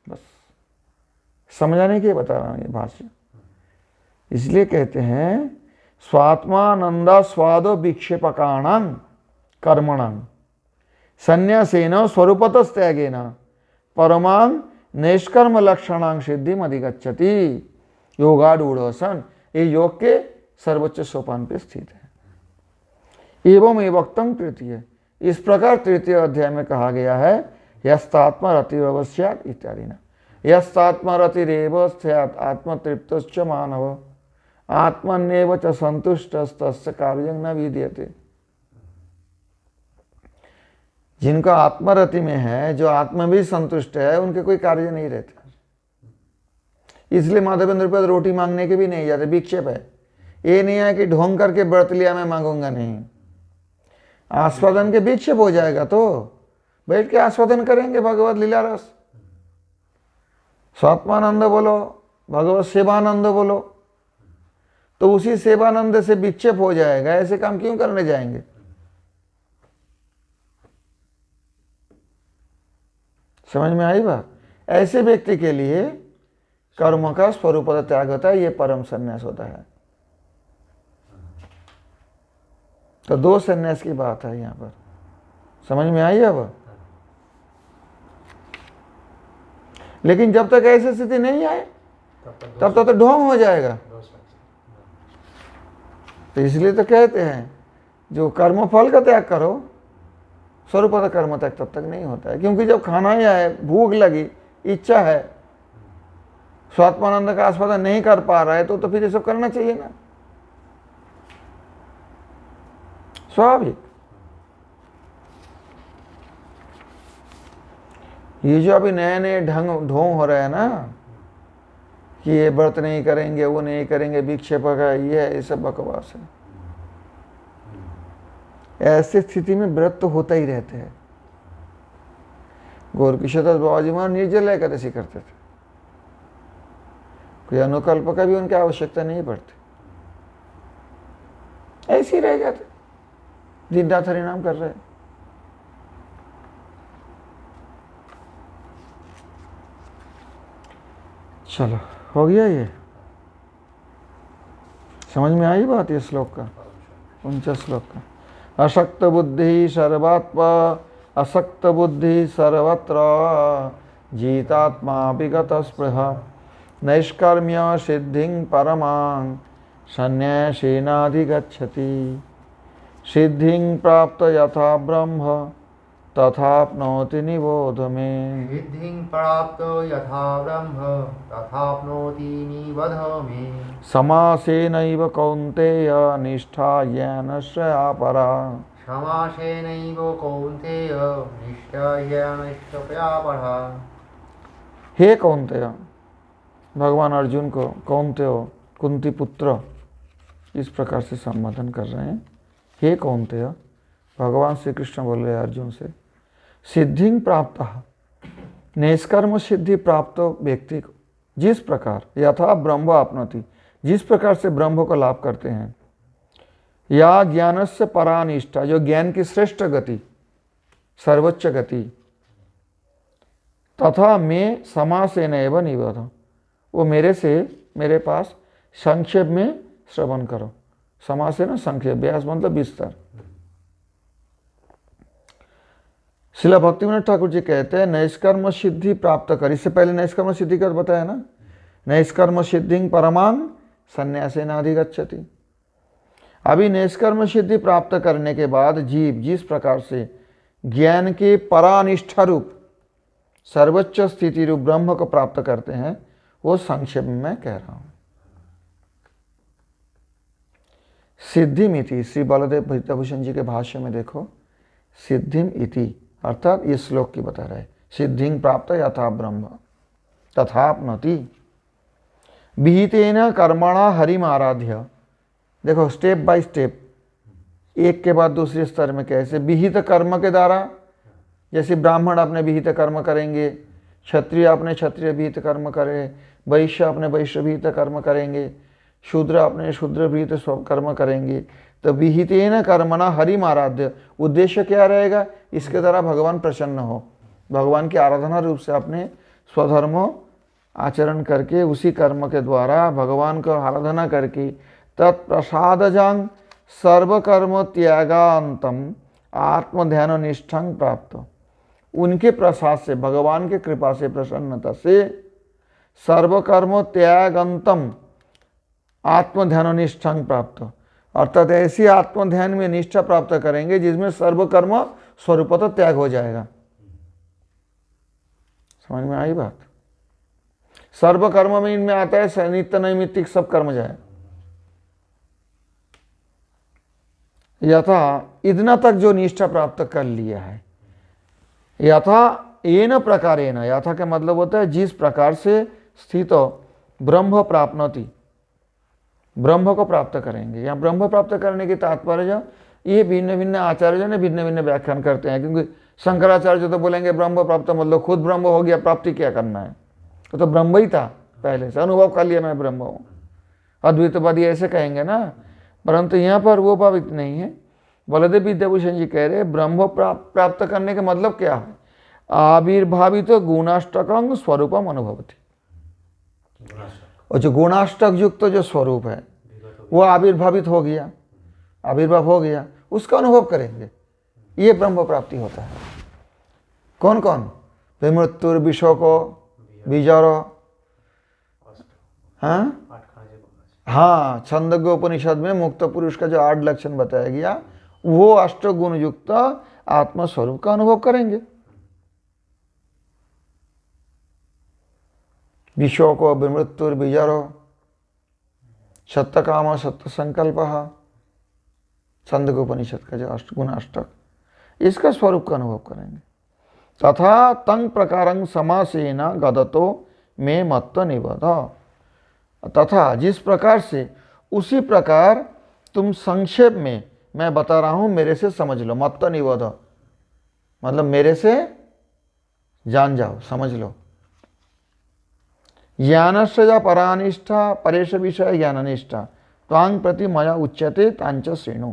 बस समझाने के लिए बता रहा हूँ ये भाष्य। इसलिए कहते हैं स्वात्मानंदा स्वादो विक्षेपकाणां कर्मणां संन्यासेन स्वरूपतस्त्यागेन परमां निष्कर्म लक्षणां सिद्धिम अधिगच्छति। योगारूढ़ ये योग के सर्वोच्च सोपान पे स्थित है। एवं एवक्तं तृतीय, इस प्रकार तृतीय अध्याय में कहा गया है यस्तात्मरतिरेव स्यात् इत्यादि न। यस्तात्मरतिरेव स्यात् आत्मतृप्तश्च मानव आत्मन्येव च संतुष्टस्तस्य कार्यं न विद्यते। जिनका आत्मरति में है, जो आत्मा भी संतुष्ट है, उनके कोई कार्य नहीं रहते। इसलिए माधवेंद्र पद रोटी मांगने के भी नहीं जाते, विक्षेप है। ये नहीं है कि ढोंग करके व्रत लिया मैं मांगूंगा, नहीं। आस्वादन के विक्षेप हो जाएगा तो बैठ के आस्वादन करेंगे भगवत लीला रस। स्वात्मानंद बोलो, भगवत सेवानंद बोलो, तो उसी सेवानंद से विक्षेप हो जाएगा। ऐसे काम क्यों करने जाएंगे? समझ में आई बात? ऐसे व्यक्ति के लिए कर्म का स्वरूप त्याग होता है, ये परम संन्यास होता है। तो दो संन्यास की बात है यहाँ पर, समझ में आई अब? लेकिन जब तक ऐसी स्थिति नहीं आए तब तक तो ढोंग हो जाएगा। तो इसलिए तो कहते हैं जो कर्म फल का त्याग करो, स्वरूपतः कर्म त्याग तब तक नहीं होता है। क्योंकि जब खाना ही आए, भूख लगी, इच्छा है, स्वात्मानंद का आस्वादन नहीं कर पा रहा है, तो फिर ये सब करना चाहिए ना, स्वाभाविक। ये जो अभी नए नए ढोंग हो रहे हैं ना कि ये व्रत नहीं करेंगे, वो नहीं करेंगे, विक्षेपक है, ये सब बकवास है। ऐसी स्थिति में व्रत तो होता ही रहते हैं। गौरकिशोरदास बाबाजी महाराज निर्जला एकादशी करते थे, कोई अनुकल्प का भी उनकी आवश्यकता नहीं पड़ती, ऐसे ही रह जाते, दिन रात हरि नाम कर रहे। चलो हो गया, ये समझ में आई बात ये श्लोक का, 49 श्लोक का। अशक्त बुद्धि सर्वात्मा असक्त बुद्धि सर्वत्र जीतात्मा विगत स्पृहा नैष्कर्म्य सिद्धिं परमां संन्यासेनाधिगच्छति। सिद्धिं प्राप्त यथा ब्रह्म तथाप्नोति निबोध मे। सिद्धिं प्राप्त यथा ब्रह्म तथाप्नोति निबोध मे। समासेनैव कौन्तेय निष्ठा ज्ञानस्य अपरा। समासेनैव कौन्तेय निष्ठा ज्ञानस्य अपरा। हे कौन्तेय, भगवान अर्जुन को कौन्तेय कुंती पुत्र इस प्रकार से संबोधन कर रहे हैं। हे कौन्तेय, भगवान श्री कृष्ण बोल रहे अर्जुन से, सिद्धिं प्राप्त, निष्कर्म सिद्धि प्राप्त व्यक्ति को जिस प्रकार यथा ब्रह्म आपनोति, जिस प्रकार से ब्रह्म को लाभ करते हैं, या ज्ञान से परानिष्ठा, जो ज्ञान की श्रेष्ठ गति, सर्वोच्च गति, तथा मैं समासेन एव निबोध, वो मेरे से, मेरे पास संक्षेप में श्रवण करो। समासेन संक्षेप, व्यास मतलब विस्तार। श्रील भक्तिविनोद ठाकुर जी कहते हैं नैष्कर्म सिद्धि प्राप्त कर, इससे पहले नैष्कर्म सिद्धि का बताया ना, नैष्कर्म सिद्धि परमां संन्यासेन अधिगच्छति। अभी नैष्कर्म सिद्धि प्राप्त करने के बाद जीव जिस प्रकार से ज्ञान के परानिष्ठा रूप सर्वोच्च स्थिति रूप ब्रह्म को प्राप्त करते हैं, वो संक्षेप में मैं कह रहा हूं। सिद्धिम इति, श्री बलदेव विद्याभूषण जी के भाष्य में देखो, सिद्धिम इति अर्थात इस श्लोक की बता रहे, सिद्धिं प्राप्त यथा ब्रह्म तथाप्नोति विहितेन कर्मणा हरिम आराध्य। देखो स्टेप बाय स्टेप, एक के बाद दूसरे स्तर में कैसे विहित कर्म के द्वारा, जैसे ब्राह्मण अपने विहित कर्म करेंगे, क्षत्रिय अपने क्षत्रिय विहित कर्म करें, वैश्य अपने वैश्य विहित कर्म करेंगे, शूद्र अपने शूद्र विहित कर्म करेंगे। तो विहितेन कर्मणा हरिम आराध्य, उद्देश्य क्या रहेगा, इसके द्वारा भगवान प्रसन्न हो, भगवान की आराधना रूप से अपने स्वधर्म आचरण करके, उसी कर्म के द्वारा भगवान को आराधना करके तत्प्रसादजां सर्वकर्म त्यागांतम आत्मध्यान निष्ठं प्राप्त, उनके प्रसाद से, भगवान के कृपा से, प्रसन्नता से सर्वकर्म त्यागंतम आत्मध्यान निष्ठं प्राप्त, अर्थात ऐसी आत्मध्यान में निष्ठा प्राप्त करेंगे जिसमें सर्वकर्म स्वरूपतः त्याग हो जाएगा। समझ में आई बात? सर्वकर्म में इनमें आता है नित्य नैमित्तिक सब कर्म जाए। यथा इतना तक जो निष्ठा प्राप्त कर लिया है, यथा येन प्रकारेण, यथा का मतलब होता है जिस प्रकार से स्थित ब्रह्म प्राप्नोति, ब्रह्म को प्राप्त करेंगे। यहाँ ब्रह्म प्राप्त करने की तात्पर्य, ये भिन्न भिन्न आचार्य ने भिन्न भिन्न व्याख्यान करते हैं, क्योंकि शंकराचार्य तो बोलेंगे ब्रह्म प्राप्त मतलब खुद ब्रह्म हो गया, प्राप्ति क्या करना है, तो ब्रह्म ही था पहले से, अनुभव कर लिया मैं ब्रह्म हूँ। अद्वैतवादी ऐसे कहेंगे ना, परंतु यहाँ पर वो भावित नहीं है। बलदेव विद्याभूषण जी कह रहे ब्रह्म प्राप्त करने का मतलब क्या है, आविर्भावित गुणाष्टकं स्वरूपम अनुभवति, और जो गुणाष्टक युक्त जो स्वरूप है वो आविर्भावित हो गया, आविर्भाव हो गया, उसका अनुभव करेंगे, ये ब्रह्म प्राप्ति होता है। कौन कौन? विमृत्युर विशोको बीजर, हाँ छंदोग्य उपनिषद में मुक्त पुरुष का जो 8 लक्षण बताया गया, वो अष्टगुण युक्त आत्मस्वरूप का अनुभव करेंगे। विशोको विमृत्युर बीजरो सत्य काम सत्य संकल्प, छंदोग्य उपनिषद का जो गुण अष्टक, इसका स्वरूप का अनुभव करेंगे। तथा तंग प्रकारं समासेन गदतो में मत्त निबध, तथा जिस प्रकार से उसी प्रकार तुम संक्षेप में मैं बता रहा हूं, मेरे से समझ लो। मत्त निबध मतलब मेरे से जान जाओ, समझ लो। ज्ञानस्य परानिष्ठा परेश विषय ज्ञाननिष्ठा त्वांग प्रति मया उच्यते तांच श्रेणु,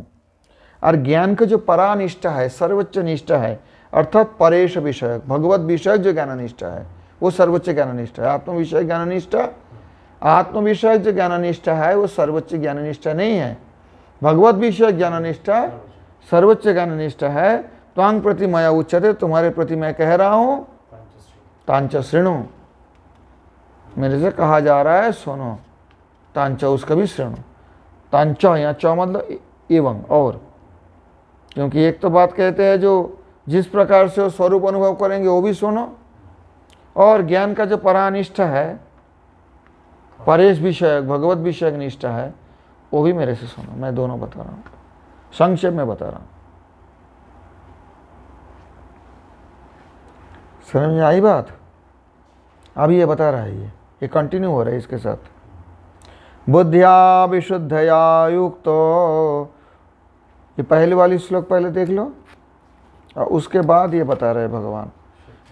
और ज्ञान का जो परानिष्ठा है, सर्वोच्च निष्ठा है, अर्थात परेश विषय भगवत विषय जो ज्ञाननिष्ठा है, वो सर्वोच्च ज्ञाननिष्ठा है। आत्म विषय ज्ञाननिष्ठा, आत्म विषय जो ज्ञाननिष्ठा है वो सर्वोच्च ज्ञाननिष्ठा नहीं है। भगवत विषय ज्ञाननिष्ठा सर्वोच्च ज्ञाननिष्ठा है। त्वांग प्रति मया उच्यते, तुम्हारे प्रति मैं कह रहा हूं, तांच श्रेणु, मेरे से कहा जा रहा है सुनो। तांच उसका भी श्रेणु, तांच यहाँ च मतलब एवं और, क्योंकि एक तो बात कहते हैं जो जिस प्रकार से वो स्वरूप अनुभव करेंगे वो भी सुनो, और ज्ञान का जो परानिष्ठा है, परेश विषय भगवत विषय की निष्ठा है, वो भी मेरे से सुनो। मैं दोनों बता रहा हूँ, संक्षेप में बता रहा हूँ। समझ में आई बात? अभी ये बता रहा है, ये कंटिन्यू हो रहा है इसके साथ। बुद्धिया विशुद्धया युक्तो ये पहले वाली श्लोक पहले देख लो और उसके बाद ये बता रहे भगवान।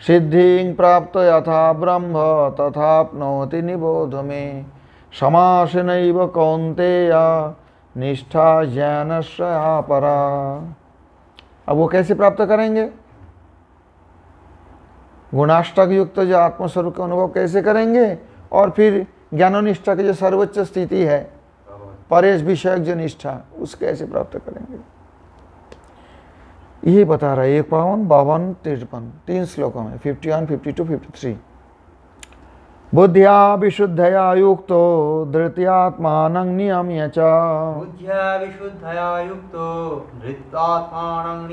सिद्धिं प्राप्त यथा ब्रह्म तथाप्नोति निबोध में समासेनैव कौन्तेय निष्ठा ज्ञानस्य परा। अब वो कैसे प्राप्त करेंगे? गुणाष्टक युक्त जो आत्मस्वरूप का अनुभव कैसे करेंगे, और फिर ज्ञाननिष्ठा की जो सर्वोच्च स्थिति है, परेश विषयक जो निष्ठा, उसके कैसे प्राप्त करेंगे, यही बता रहा है 51, 52, 53 तीन श्लोकों में 51, 52, 53। बुद्ध्या विशुद्धया युक्तो धृत्यात्मानं नियम्य च बुद्ध्या विशुद्धया युक्तो धृत्यात्मानं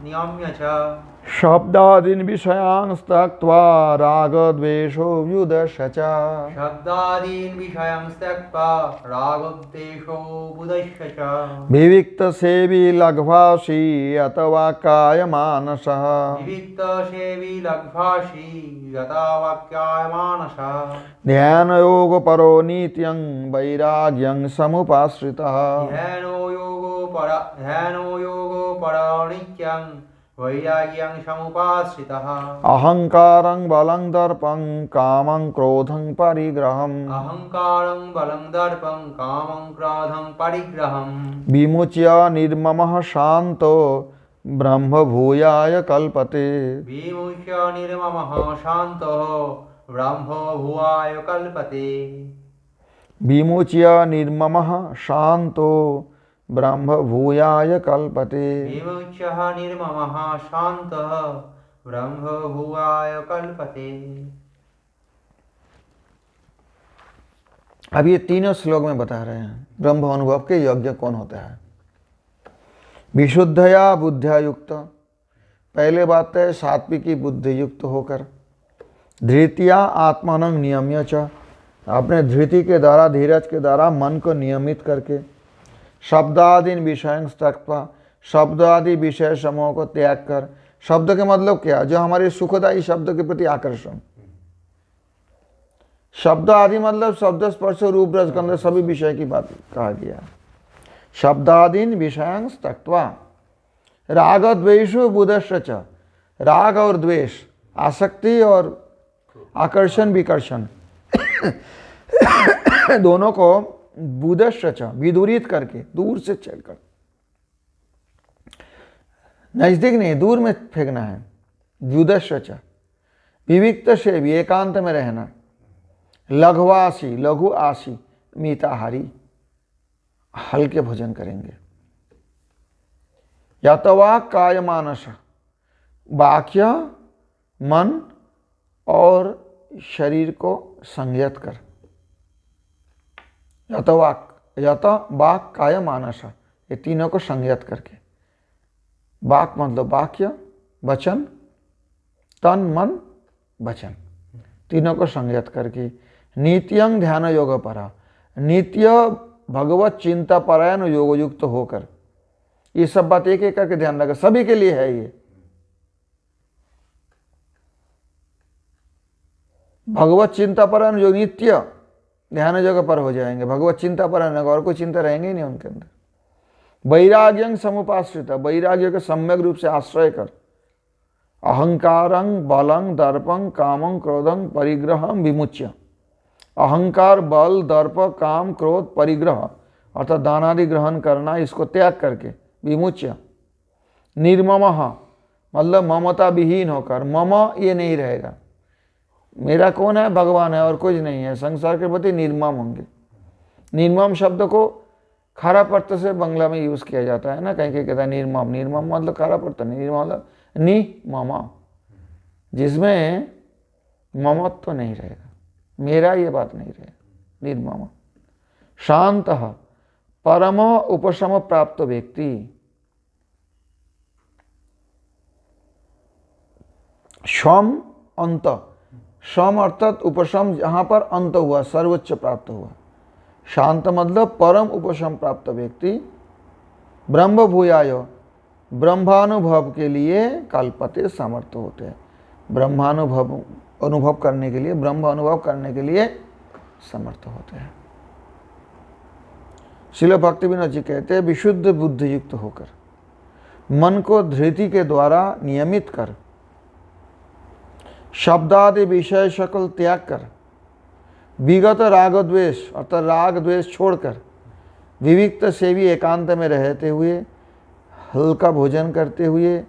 नियम्य च शब्दादीन् विषयान् त्यक्त्वा रागद्वेषो व्युदस्य च शब्दादीन् विषयं त्यक्त्वा रागद्वेषो बुधस्य च विविक्तसेवी लघ्वासी अथवा कायमानसः विविक्तसेवी लघ्वासी यथा वाक्यायमानसः ध्यानयोगपरो नित्यं वैराग्यं समुपाश्रितः ध्यानो योगो परो नित्यं वैराग्यं समुपाश्रितः अहंकारं बलं दर्पं कामं क्रोधं परिग्रहम् अहंकारं बलं दर्पं कामं क्रोधं परिग्रहं विमुच्य निर्ममः शान्तो ब्रह्मभूयाय कल्पते विमुच्य निर्ममः शान्तः ब्रह्मभूयाय कल्पते विमुच्य निर्ममः शान्तो ब्रह्मभूयाय कल्पते विमुच्य निर्ममः शान्तः ब्रह्मभूयाय कल्पते। अब ये तीनों श्लोक में बता रहे हैं ब्रह्म अनुभव के योग्य कौन होता है। विशुद्धया बुद्धिया युक्त, पहले बात है सात्विकी बुद्धि युक्त होकर। धृतिया आत्मानं नियम्य च, अपने धृति के द्वारा, धीरज के द्वारा मन को नियमित करके। शब्दादीन विषयं त्यक्त्वा, शब्द आदि विषय समूह को त्याग कर। शब्द के मतलब क्या? जो हमारे सुखदायी शब्द के प्रति आकर्षण। शब्द आदि मतलब शब्द स्पर्श रूप रस गंध सभी विषय की बात कहा गया। शब्दादीन विषयं त्यक्त्वा राग द्वेष बुधस्य च, राग और द्वेष, आसक्ति और आकर्षण विकर्षण दोनों को बुधस्य च, विदूरित करके, दूर से चलकर, नजदीक नहीं दूर में फेंकना है। बुधस्य च, विविक्त से भी एकांत में रहना। लघुवासी, लघु आसी, मिताहारी, हल्के भोजन करेंगे। यतवा काय मानस, वाक्य, मन और शरीर को संयत कर। यत वाक काय मानस, ये तीनों को संयत करके। वाक मतलब वाक्य, वचन, तन मन वचन, तीनों को संयत करके। नित्यं ध्यान योग परा, नित्य भगवत चिंता परायण योग युक्त होकर। ये सब बात एक एक करके ध्यान रखा, सभी के लिए है ये। भगवत चिंता परायण योग, नित्य ध्यान योग पर हो जाएंगे। भगवत चिंता परायण, और कोई चिंता रहेंगे ही नहीं उनके अंदर। वैराग्यं समुपाश्रित, वैराग्य के सम्यक रूप से आश्रय कर। अहंकारं बलं दर्पं कामं क्रोधं परिग्रहं विमुच्य, अहंकार, बल, दर्प, काम, क्रोध, परिग्रह अर्थात दानादि ग्रहण करना, इसको त्याग करके। विमुच्य, निर्ममः मतलब ममता विहीन होकर, मम ये नहीं रहेगा, मेरा कौन है? भगवान है और कुछ नहीं है। संसार के प्रति निर्मम होंगे। निर्मम शब्द को खारा पर्त से बंगला में यूज किया जाता है ना, कहीं कहीं कहता है निर्मम। निर्मम मतलब खारा पर्त नहीं, निर्मम मतलब नि मम, जिसमें ममत्व तो नहीं रहेगा, मेरा ये बात नहीं रहेगा। निर्मम। शांत परम उपशम प्राप्त व्यक्ति, शम अंत, शम अर्थात उपशम, जहां पर अंत हुआ, सर्वोच्च प्राप्त हुआ। शांत मतलब परम उपशम प्राप्त व्यक्ति। ब्रह्म भूयाय, ब्रह्मानुभव के लिए कल्पते, समर्थ होते हैं। ब्रह्मानुभव अनुभव करने के लिए, ब्रह्म अनुभव करने के लिए समर्थ होते हैं। श्रील भक्ति विनोद जी कहते हैं विशुद्ध बुद्धि युक्त होकर, मन को धृति के द्वारा नियमित कर, शब्दादि विषय शकल त्याग कर, विगत राग द्वेष अर्थात राग द्वेष छोड़कर, विविक्त सेवी एकांत में रहते हुए, हल्का भोजन करते हुए,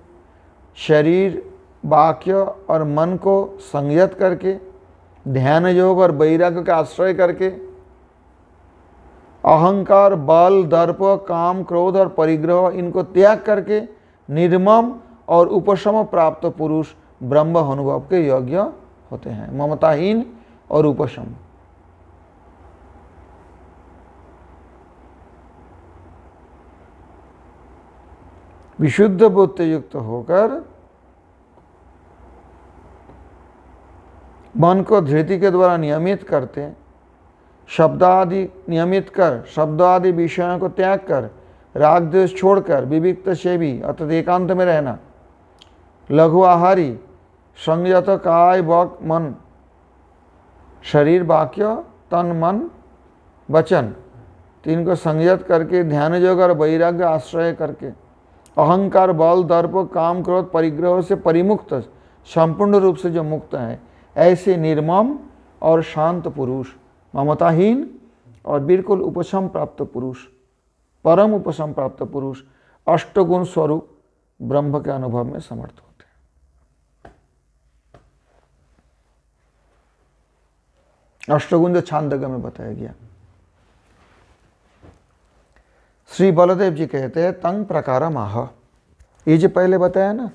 शरीर वाक्य और मन को संयत करके, ध्यान योग और वैराग्य का आश्रय करके, अहंकार बल दर्प काम क्रोध और परिग्रह इनको त्याग करके निर्मम और उपशम प्राप्त पुरुष ब्रह्म अनुभव के योग्य होते हैं। ममताहीन और उपशम। विशुद्ध बुद्धि युक्त होकर मन को धृति के द्वारा नियमित करते, शब्दादि नियमित कर, शब्दादि विषयों को त्याग कर, राग द्वेष छोड़कर, विविक्त सेवी अर्थात एकांत में रहना, लघु आहारी, संयत काय वाक मन, शरीर वाक्य तन मन वचन, तीन को संयत करके ध्यान योग और वैराग्य आश्रय करके, अहंकार बल दर्प काम क्रोध परिग्रह से परिमुक्त, संपूर्ण रूप से जो मुक्त है, ऐसे निर्मम और शांत पुरुष, ममताहीन और बिल्कुल उपशम प्राप्त पुरुष, परम उपशम प्राप्त पुरुष अष्टगुण स्वरूप ब्रह्म के अनुभव में समर्थ होते हैं। अष्टगुण जो छांदोग्य में बताया गया। श्री बलदेव जी कहते हैं तंग प्रकारम आह, ये जो पहले बताया ना,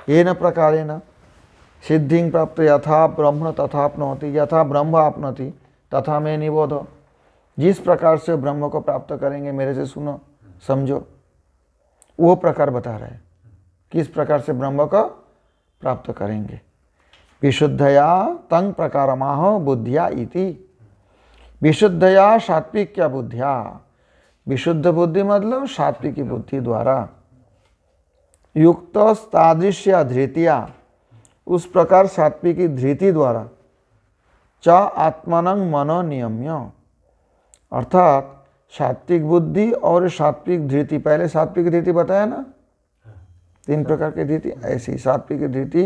ये न प्रकारे न सिद्धिं प्राप्त यथा ब्रह्म तथाप्नोति, यथा ब्रह्म आपनोति तथा मैं निबोध। जिस प्रकार से ब्रह्म को प्राप्त करेंगे, मेरे से सुनो समझो, वो प्रकार बता रहे हैं किस प्रकार से ब्रह्म को प्राप्त करेंगे। विशुद्धया तंग प्रकारमाह बुद्धिया इति, विशुद्धया सात्विक्या बुद्धिया, विशुद्ध बुद्धि मतलब सात्विकी बुद्धि द्वारा, युक्त तादृश्य धृतिया, उस प्रकार सात्विकी धृति द्वारा, च आत्मानं मनो नियम्य, अर्थात सात्विक बुद्धि और सात्विक धृति, पहले सात्विक धृति बताया ना, तीन प्रकार की धृति, ऐसी सात्विक धृति,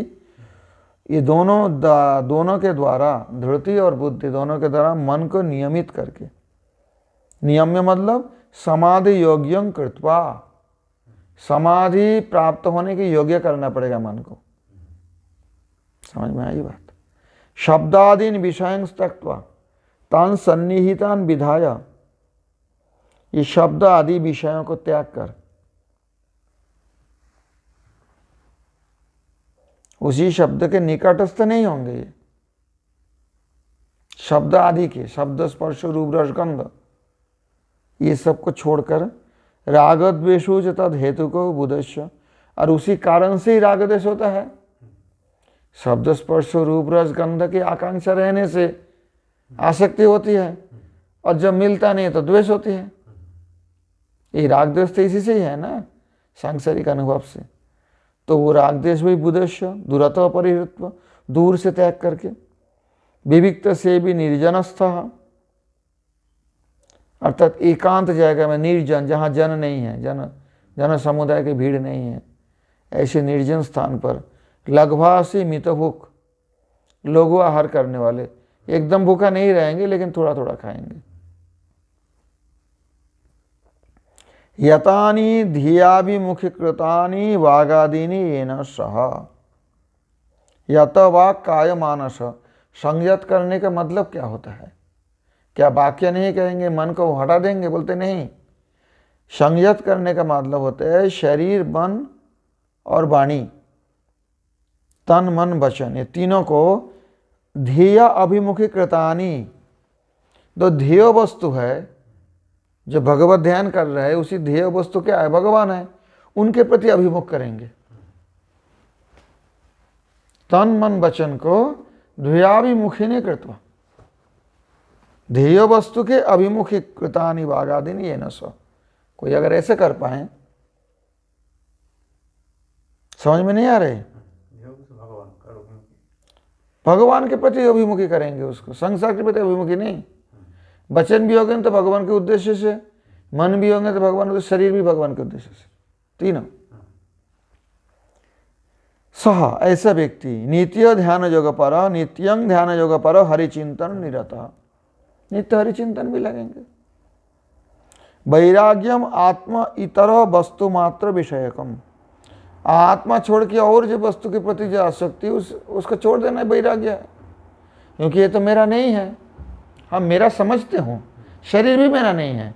ये दोनों के द्वारा, धृति और बुद्धि दोनों के द्वारा मन को नियमित करके, नियम्य मतलब समाधि योग्यं कृत्वा, समाधि प्राप्त होने के योग्य करना पड़ेगा मन को। समझ में आई बात। शब्दादीन विषयं त्यक्त्वा तान सन्निहितान विधाय, ये शब्द आदि विषयों को त्याग कर उसी शब्द के निकटस्थ नहीं होंगे। ये शब्द आदि के, शब्द स्पर्श रूप रस गंध, ये सबको छोड़कर राग द्वेषोच तद हेतु को बुधस्य, और उसी कारण से ही राग द्वेष होता है। शब्द स्पर्श रूप रस गंध की आकांक्षा रहने से आसक्ति होती है, और जब मिलता नहीं तो द्वेष होती है। ये राग द्वेष तो इसी से ही है ना, सांसारिक अनुभव से। तो वो राग द्वेष भी बुधस्य, दूरतः परिहृत्व, दूर से त्याग करके, विविक्त से भी निर्जनस्थ, अर्थात एकांत जगह में, निर्जन, जहाँ जन नहीं है, जन समुदाय की भीड़ नहीं है, ऐसे निर्जन स्थान पर लघ्वासी मितभुक, लघु आहार करने वाले, एकदम भूखा नहीं रहेंगे लेकिन थोड़ा थोड़ा खाएंगे। यतानि धियाभिमुखीकृतानि वागादीनि येन सह, यत वाक् काय मानस, संयत करने का मतलब क्या होता है? क्या वाक्य नहीं कहेंगे, मन को हटा देंगे? बोलते नहीं। संयत करने का मतलब होता है शरीर मन और वाणी, तन मन वचन, ये तीनों को ध्येय अभिमुखीकृतानि, तो ध्येय वस्तु है जो भगवत ध्यान कर रहे हैं, उसी ध्येय वस्तु क्या है? भगवान है, उनके प्रति अभिमुख करेंगे। तन मन वचन को ध्येयाभिमुखी ने कृत्वा, ध्येय वस्तु के अभिमुखी कृतानि वागादीनि येन सह। कोई अगर ऐसे कर पाए, समझ में नहीं आ रहे, भगवान के प्रति अभिमुखी करेंगे उसको, संसार के प्रति अभिमुखी नहीं। वचन भी होंगे तो भगवान के उद्देश्य से, मन भी होंगे तो भगवान उद्देश्य, शरीर भी भगवान के उद्देश्य से, तीनों। सह ऐसा व्यक्ति नित्य ध्यान योग पर, नित्यं ध्यान योग पर हरिचिंतन निरता, नित्य हरिचिंतन भी लगेंगे। वैराग्यम आत्मा इतर वस्तु मात्र विषयकम, आत्मा छोड़ के और जो वस्तु के प्रति जो आसक्ति उसको छोड़ देना वैराग्य है, क्योंकि ये तो मेरा नहीं है। हम मेरा समझते हो, शरीर भी मेरा नहीं है,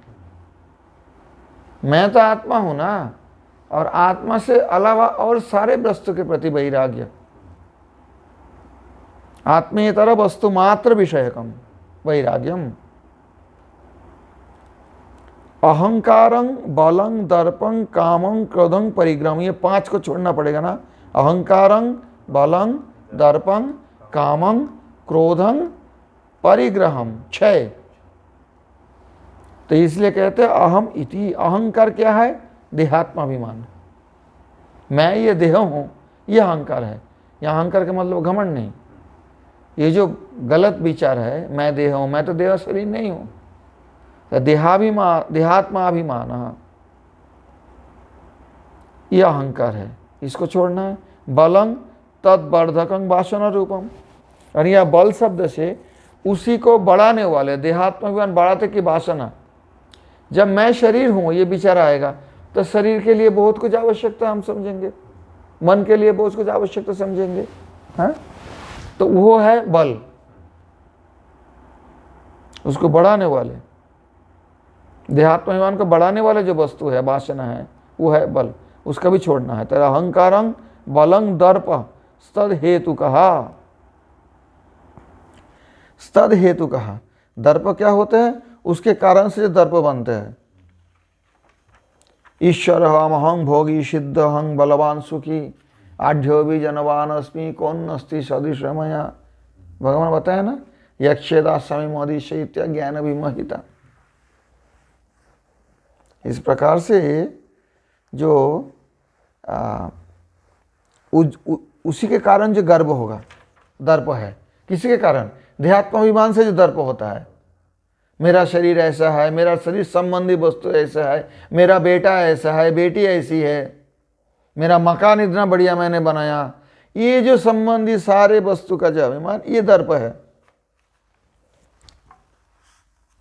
मैं तो आत्मा हूं ना, और आत्मा से अलावा और सारे वस्तु के प्रति वैराग्य। आत्मेतर वस्तु मात्र विषयकम वैराग्यम। अहंकारं बलं दर्पं कामं क्रोधं परिग्रहम, ये 5 को छोड़ना पड़ेगा ना। अहंकारं बलं दर्पं कामं क्रोधं परिग्रहम, 6। तो इसलिए कहते हैं अहम इति। अहंकार क्या है? देहात्माभिमान, मैं ये देह हूँ, ये अहंकार है। यहाँ अहंकार का मतलब घमंड नहीं, ये जो गलत विचार है, मैं देह हूँ, मैं तो देह शरीर नहीं हूँ, तो देहात्माभिमान, यह अहंकार है, इसको छोड़ना है। बलं तद्वर्धकं वासना रूपम, और यह बल शब्द से उसी को बढ़ाने वाले, देहात्माभिमान बढ़ाते की वासना। जब मैं शरीर हूँ ये विचार आएगा तो शरीर के लिए बहुत कुछ आवश्यकता हम समझेंगे, मन के लिए बहुत कुछ आवश्यकता समझेंगे, हाँ? तो वो है बल, उसको बढ़ाने वाले, देहात्माभिमान को बढ़ाने वाले जो वस्तु है, वासना है, वो है बल, उसका भी छोड़ना है। तेरा अहंकारं बलं दर्प स्तद हेतु कहा, स्तद हेतु कहा। दर्प क्या होते हैं? उसके कारण से जो दर्प बनते हैं। ईश्वर अहं भोगी सिद्ध हं बलवान सुखी आढ्यो भी जनवान अस्मि कौन अस्ति सदृश मया, भगवान बताया ना, यक्षेदास्वामी मोदिशय इत्या ज्ञान विमोहिता। इस प्रकार से जो उसी के कारण जो गर्व होगा, दर्प है, किसी के कारण, देहात्माभिमान से जो दर्प होता है, मेरा शरीर ऐसा है, मेरा शरीर संबंधी वस्तु ऐसा है, मेरा बेटा ऐसा है, बेटी ऐसी है, मेरा मकान इतना बढ़िया मैंने बनाया, ये जो संबंधी सारे वस्तु का जो अभिमान, ये दर्प है।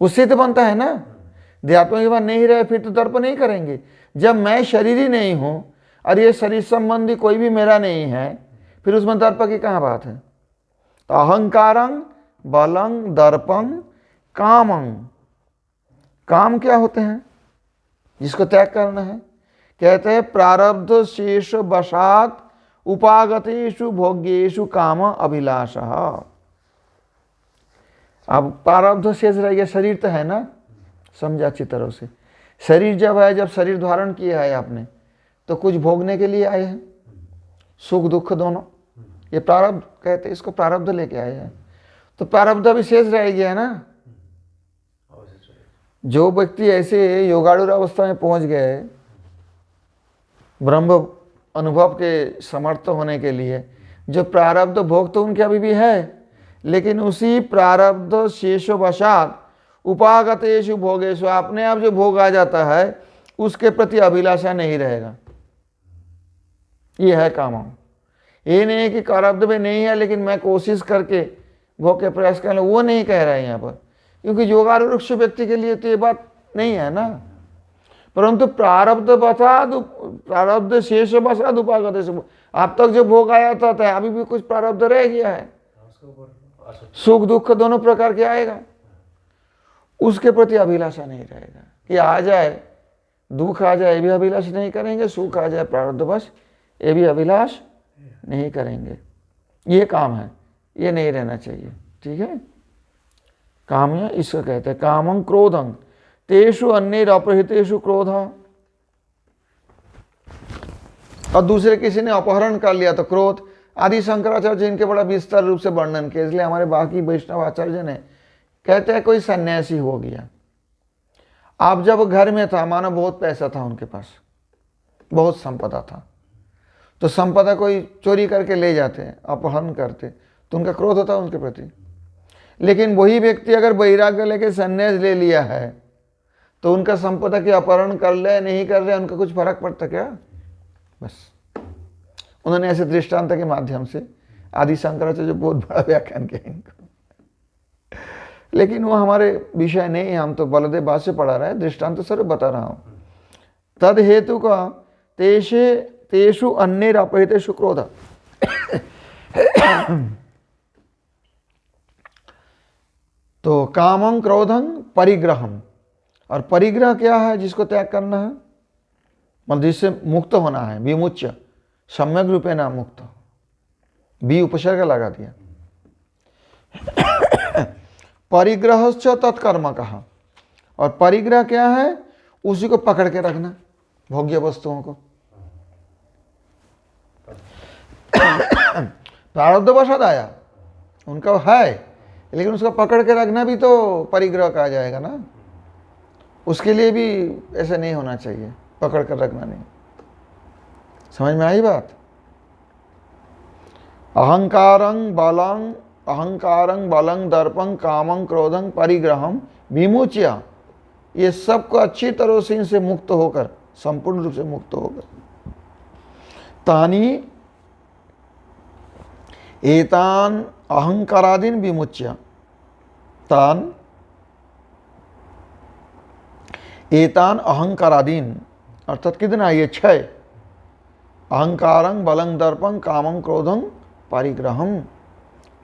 उससे तो बनता है ना। देहात्माभिमान नहीं रहे फिर तो दर्प नहीं करेंगे। जब मैं शरीर ही नहीं हूं और ये शरीर संबंधी कोई भी मेरा नहीं है, फिर उसमें दर्प की कहाँ बात है? तो अहंकारं बलं दर्पं कामं, काम क्या होते हैं? जिसको त्याग करना है। कहते हैं प्रारब्ध शेष वशात उपागतेषु भोग्येषु काम अभिलाषः। अब प्रारब्ध शेष रह गया, शरीर तो है ना, समझा अच्छी तरह से। शरीर जब है, जब शरीर धारण किया है आपने, तो कुछ भोगने के लिए आए हैं, सुख दुख दोनों, ये प्रारब्ध कहते हैं, इसको प्रारब्ध लेके आए हैं। तो प्रारब्ध अभी शेष रह गया है ना। जो व्यक्ति ऐसे योगारूढ़ अवस्था में पहुंच गए, ब्रह्म अनुभव के समर्थ होने के लिए, जो प्रारब्ध भोग तो उनके अभी भी है, लेकिन उसी प्रारब्ध शेष वशात उपागतेषु भोगेषु, अपने आप जो भोग आ जाता है उसके प्रति अभिलाषा नहीं रहेगा। ये है काम। ये नहीं है कि प्रारब्ध में नहीं है लेकिन मैं कोशिश करके भोग के प्रयास कर लूं, वो नहीं कह रहा है यहाँ पर, क्योंकि योगारूढ़ व्यक्ति के लिए तो ये बात नहीं है ना। परंतु प्रारब्ध शेष वशात उपागतेषु, अब तक जो भोग आया था अभी भी कुछ प्रारब्ध रह गया है, सुख दुख दोनों प्रकार के आएगा, उसके प्रति अभिलाषा नहीं रहेगा। कि आ जाए दुख आ जाए ये भी अभिलाष नहीं करेंगे, सुख आ जाए प्रारब्धवश ये भी अभिलाष नहीं करेंगे। ये काम है, ये नहीं रहना चाहिए, ठीक है। काम है, इसको कहते हैं कामं क्रोधं तेषु अन्यैर अपहृतेषु क्रोध। और दूसरे किसी ने अपहरण कर लिया तो क्रोध। आदि शंकराचार्य जी इनके बड़ा विस्तार रूप से वर्णन किया, इसलिए हमारे बाकी वैष्णव आचार्य ने कहते हैं कोई सन्यासी हो गया, आप जब घर में था, मानो बहुत पैसा था उनके पास, बहुत संपदा था, तो संपदा कोई चोरी करके ले जाते, अपहरण करते, तो उनका क्रोध होता उनके प्रति। लेकिन वही व्यक्ति अगर वैराग्य लेके संन्यास ले लिया है तो उनका संपदा के अपहरण कर ले नहीं कर ले उनका कुछ फर्क पड़ता क्या? बस उन्होंने ऐसे दृष्टांत के माध्यम से आदि शंकराचार्य जो बहुत बड़ा व्याख्यान किया इनको, लेकिन वो हमारे विषय नहीं है, हम तो बलदेव भाष्य पढ़ा रहे हैं, दृष्टांत स्वरूप बता रहा हूं। तद हेतु का तेषु अन्य अपहृतेषु क्रोध। तो कामं क्रोधं परिग्रहम, और परिग्रह क्या है? जिसको त्याग करना है, मतलब जिससे मुक्त होना है, विमुच्य सम्यक रूपे ना मुक्त, बी उपसर्ग लगा दिया। परिग्रहश्च तत्कर्म कहा, और परिग्रह क्या है? उसी को पकड़ के रखना, भोग्य वस्तुओं को। प्रारब्धवशात आया उनका है, लेकिन उसका पकड़ के रखना भी तो परिग्रह कहा जाएगा ना। उसके लिए भी ऐसे नहीं होना चाहिए, पकड़ कर रखना नहीं। समझ में आई बात? अहंकारं बलं दर्पं कामं क्रोधं परिग्रहम विमुच्य, ये सबको अच्छी तरह से इनसे मुक्त होकर, संपूर्ण रूप से मुक्त होकर, तानी एतान अहंकारादीन विमुच्य, तान एतान अहंकारादीन अर्थात कितना? ये 6, अहंकारं बलं दर्पं कामं क्रोधं परिग्रहम,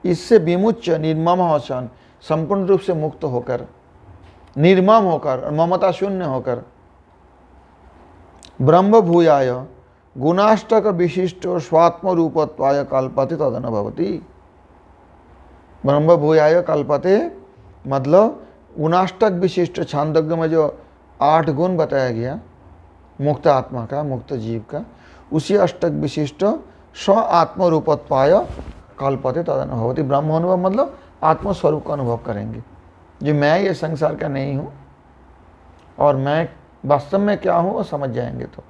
इससे विमुच्य निर्मम होकर, संपूर्ण रूप से मुक्त होकर, निर्मम होकर, ममता शून्य होकर, ब्रह्म भूयाय गुणाष्टक विशिष्ट स्वात्म रूपत्वाय कल्पते तदनुभवति। ब्रह्म भूयाय कल्पते मतलब गुणाष्टक विशिष्ट, छांदोग्य में जो 8 गुण बताया गया मुक्त आत्मा का, मुक्त जीव का, उसी अष्टक विशिष्ट स्व आत्म रूपत्वाय कल्पते तदनुभवति। ब्रह्म अनुभव मतलब आत्मस्वरूप का अनुभव करेंगे, जो मैं ये संसार का नहीं हूँ और मैं वास्तव में क्या हूँ वो समझ जाएंगे तो,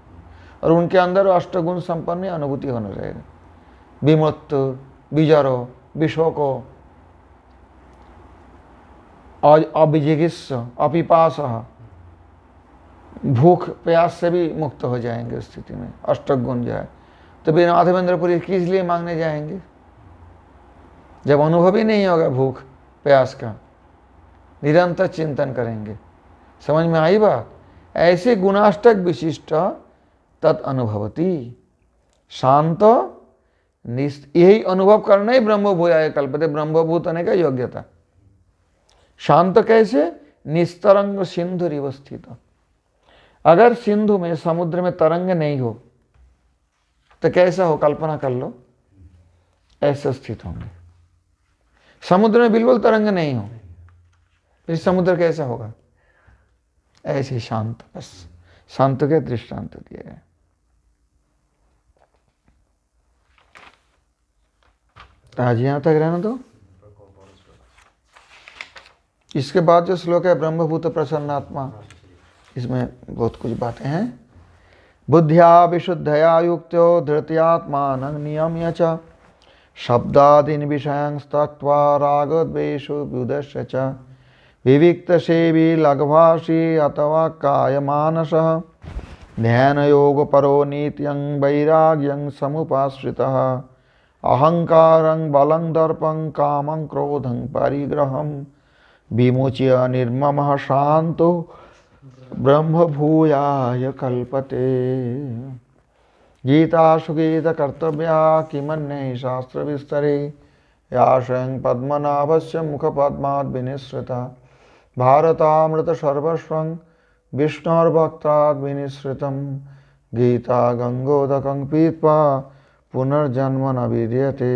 और उनके अंदर अष्टगुण संपन्न अनुभूति होने रहेगा। विमुक्त, विजरो, विशोको, अभिजिगित्स, अपिपास, भूख प्यास से भी मुक्त हो जाएंगे उस स्थिति में, अष्टगुण जाए। तो बिना माधवेंद्रपुरी किस लिए मांगने जाएंगे जब अनुभव ही नहीं होगा भूख प्यास का? निरंतर चिंतन करेंगे। समझ में आई बात? ऐसे गुणाष्टक विशिष्ट तत् अनुभवती, शांत यही अनुभव करना ही ब्रह्म भूयाय कल्पते, ब्रह्मभूत होने का योग्यता। शांत कैसे? निस्तरंग सिंधु रिवस्थित। अगर सिंधु में, समुद्र में तरंग नहीं हो तो कैसा हो? कल्पना कर लो, ऐसे स्थित होंगे। समुद्र में बिल्कुल तरंग नहीं हो, फिर समुद्र कैसा होगा? ऐसे शांत। बस शांत के दृष्टांत दिए गए। आज यहां तक रहना दो। इसके बाद जो श्लोक है ब्रह्मभूत प्रसन्नात्मा, इसमें बहुत कुछ बातें हैं। बुद्ध्या विशुद्धया युक्तो धृत्यात्मान नियम्य च शब्दादीन विषयांस्तत्वा रागद्वेषो व्युदस्य च विविक्त सेवी लघभाषी अथवा कायमानसः ध्यान योग परो नित्यं वैराग्यं समुपाश्रितः अहंकारं बलं दर्पं कामं क्रोधं परिग्रहं विमुच्य निर्ममः शांतो ब्रह्म भूयाय कल्पते। गीतासु गीत कर्तव्या किमन्ये शास्त्र विस्तरे या स्वयं पद्मनाभस्य मुख पद्माद् विनिसृता भारतामृत सर्वस्वं विष्णोर्भक्ताद् विनिसृतं गीता गंगोदकं पीत्वा पुनर्जन्म न विद्यते।